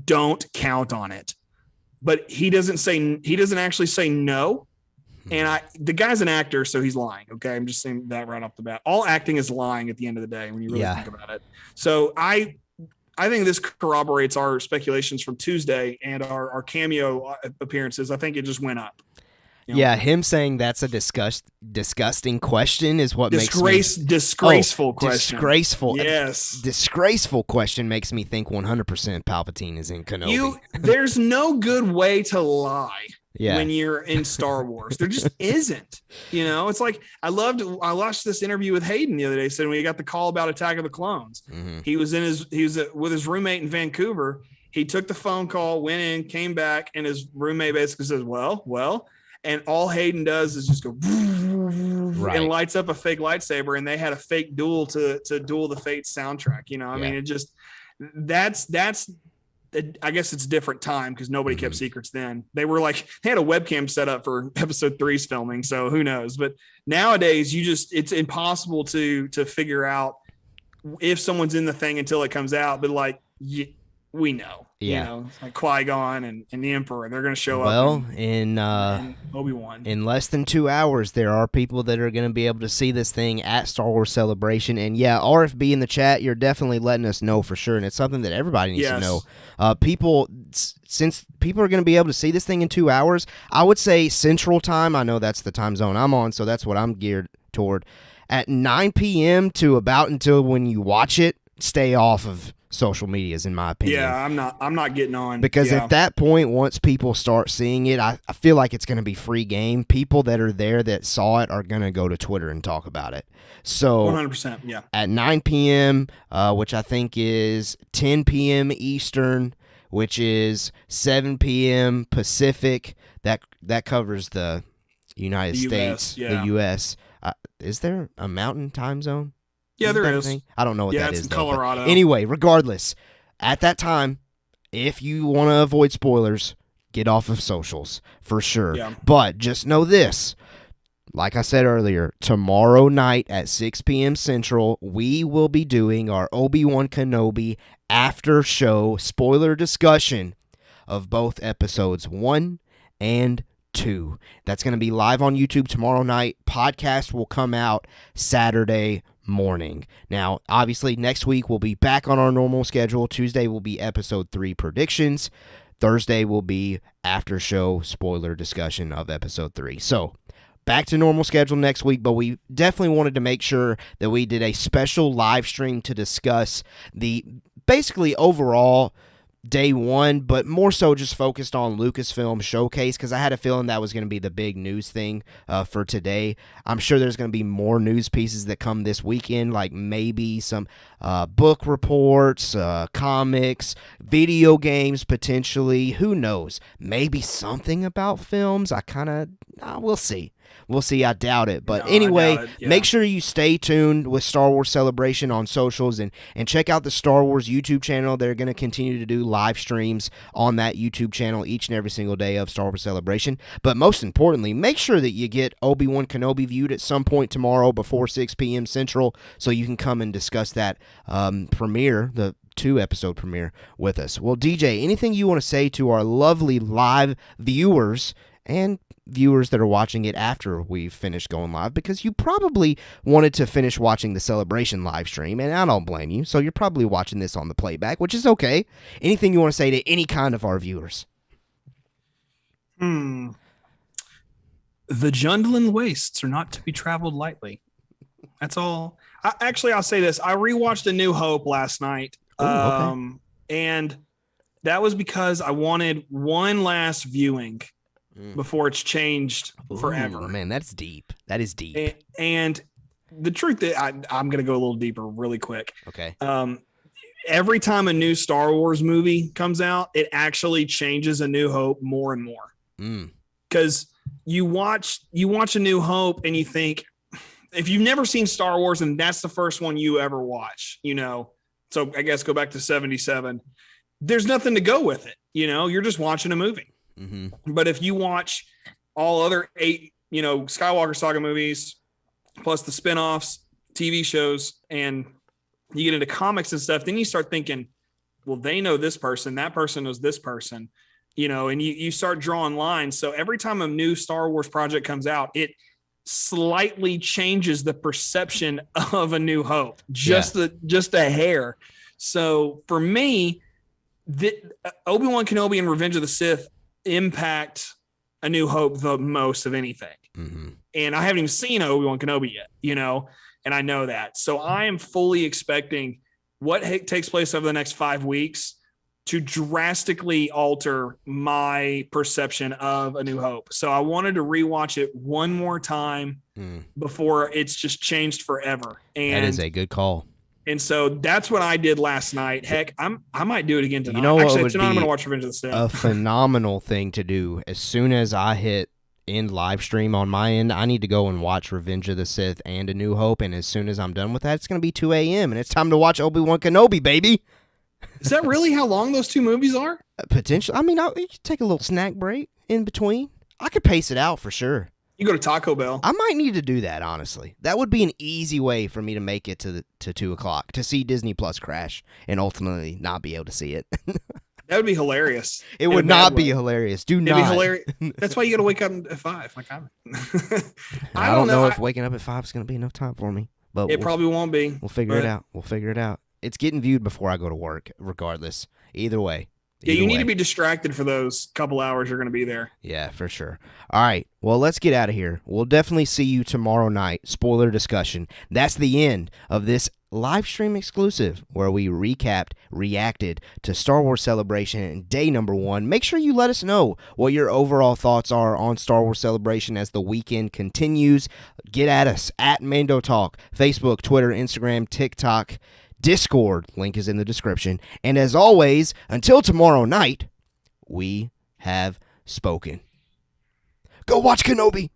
don't count on it. But he doesn't actually say no. And the guy's an actor, so he's lying. Okay. I'm just saying that right off the bat. All acting is lying at the end of the day when you really think about it. So I think this corroborates our speculations from Tuesday and our cameo appearances. I think it just went up. Yeah, him saying that's a disgusting question is what disgraceful question. Disgraceful. Yes. Disgraceful question makes me think 100% Palpatine is in Kenobi. There's no good way to lie. Yeah. When you're in Star Wars, there just isn't. It's like I watched this interview with Hayden the other day. Said when he got the call about Attack of the Clones, he was with his roommate in Vancouver. He took the phone call, went in, came back, and his roommate basically says, "Well," and all Hayden does is just go and lights up a fake lightsaber, and they had a fake duel to Duel of the Fates soundtrack. I mean, it just that's. I guess it's a different time because nobody kept secrets then. They had a webcam set up for episode 3's filming. So who knows, but nowadays it's impossible to figure out if someone's in the thing until it comes out. But we know, like Qui-Gon and the Emperor, they're going to show up. In Obi-Wan. In less than 2 hours, there are people that are going to be able to see this thing at Star Wars Celebration. And RFB in the chat, you're definitely letting us know for sure. And it's something that everybody needs to know. Since people are going to be able to see this thing in 2 hours, I would say Central Time. I know that's the time zone I'm on, so that's what I'm geared toward. At 9 p.m. to about until when you watch it, stay off of social medias, in my opinion. Yeah, I'm not getting on. Because at that point, once people start seeing it, I feel like it's going to be free game. People that are there that saw it are going to go to Twitter and talk about it. So 100%, yeah. At 9 p.m., which I think is 10 p.m. Eastern, which is 7 p.m. Pacific, that covers the United States, the U.S. Is there a mountain time zone? Yeah, there is. I don't know what that is. It's in Colorado. Anyway, regardless, at that time, if you want to avoid spoilers, get off of socials for sure. Yeah. But just know this. like I said earlier, tomorrow night at 6 p.m. Central, we will be doing our Obi-Wan Kenobi after show spoiler discussion of both episodes 1 and 2. That's going to be live on YouTube tomorrow night. Podcast will come out Saturday morning. Now, obviously, next week we'll be back on our normal schedule. Tuesday will be episode 3 predictions. Thursday will be after show spoiler discussion of episode 3. So, back to normal schedule next week, but we definitely wanted to make sure that we did a special live stream to discuss the basically overall day one, but more so just focused on Lucasfilm Showcase, because I had a feeling that was going to be the big news thing for today. I'm sure there's going to be more news pieces that come this weekend, like maybe some book reports, comics, video games potentially. Who knows? Maybe something about films. We'll see. We'll see. I doubt it. But anyway, make sure you stay tuned with Star Wars Celebration on socials and check out the Star Wars YouTube channel. They're going to continue to do live streams on that YouTube channel each and every single day of Star Wars Celebration. But most importantly, make sure that you get Obi-Wan Kenobi viewed at some point tomorrow before 6 p.m. Central so you can come and discuss that premiere, the 2-episode premiere, with us. Well, DJ, anything you want to say to our lovely live viewers and viewers that are watching it after we've finished going live, because you probably wanted to finish watching the Celebration live stream, and I don't blame you, so you're probably watching this on the playback, which is okay. Anything you want to say to any kind of our viewers? The Jundland wastes are not to be traveled lightly. That's all. I'll say this. I rewatched A New Hope last night, and that was because I wanted one last viewing before it's changed forever. Man, that's deep. That is deep. And the truth that I'm going to go a little deeper really quick. Okay. Every time a new Star Wars movie comes out, it actually changes A New Hope more and more. Because you watch A New Hope and you think, if you've never seen Star Wars and that's the first one you ever watch, so I guess go back to 77, there's nothing to go with it. You're just watching a movie. But if you watch all other 8, Skywalker Saga movies, plus the spinoffs, TV shows, and you get into comics and stuff, then you start thinking, well, they know this person, that person knows this person, and you start drawing lines. So every time a new Star Wars project comes out, it slightly changes the perception of A New Hope, just a hair. So for me, Obi-Wan Kenobi and Revenge of the Sith impact A New Hope the most of anything. And I haven't even seen Obi-Wan Kenobi yet, and I know that. So I am fully expecting what takes place over the next 5 weeks to drastically alter my perception of A New Hope. So I wanted to rewatch it one more time before it's just changed forever. And that is a good call. And so that's what I did last night. Heck, I might do it again tonight. Tonight I'm going to watch Revenge of the Sith. A phenomenal thing to do. As soon as I hit end live stream on my end, I need to go and watch Revenge of the Sith and A New Hope. And as soon as I'm done with that, it's going to be 2 a.m. and it's time to watch Obi-Wan Kenobi, baby. Is that really how long those two movies are? Potentially. I mean, you could take a little snack break in between. I could pace it out for sure. You go to Taco Bell. I might need to do that, honestly. That would be an easy way for me to make it to 2 o'clock, to see Disney Plus crash and ultimately not be able to see it. That would be hilarious. It would not be hilarious. It'd be hilarious. That's why you got to wake up at 5. Like I don't know if waking up at 5 is going to be enough time for me. But it probably won't be. We'll figure it out. We'll figure it out. It's getting viewed before I go to work, regardless. Either way. Yeah, you need to be distracted for those couple hours you're going to be there. Yeah, for sure. All right, well, let's get out of here. We'll definitely see you tomorrow night. Spoiler discussion. That's the end of this live stream exclusive where we reacted to Star Wars Celebration and day number 1. Make sure you let us know what your overall thoughts are on Star Wars Celebration as the weekend continues. Get at us at Mando Talk, Facebook, Twitter, Instagram, TikTok, Discord, link is in the description. And as always, until tomorrow night, we have spoken. Go watch Kenobi!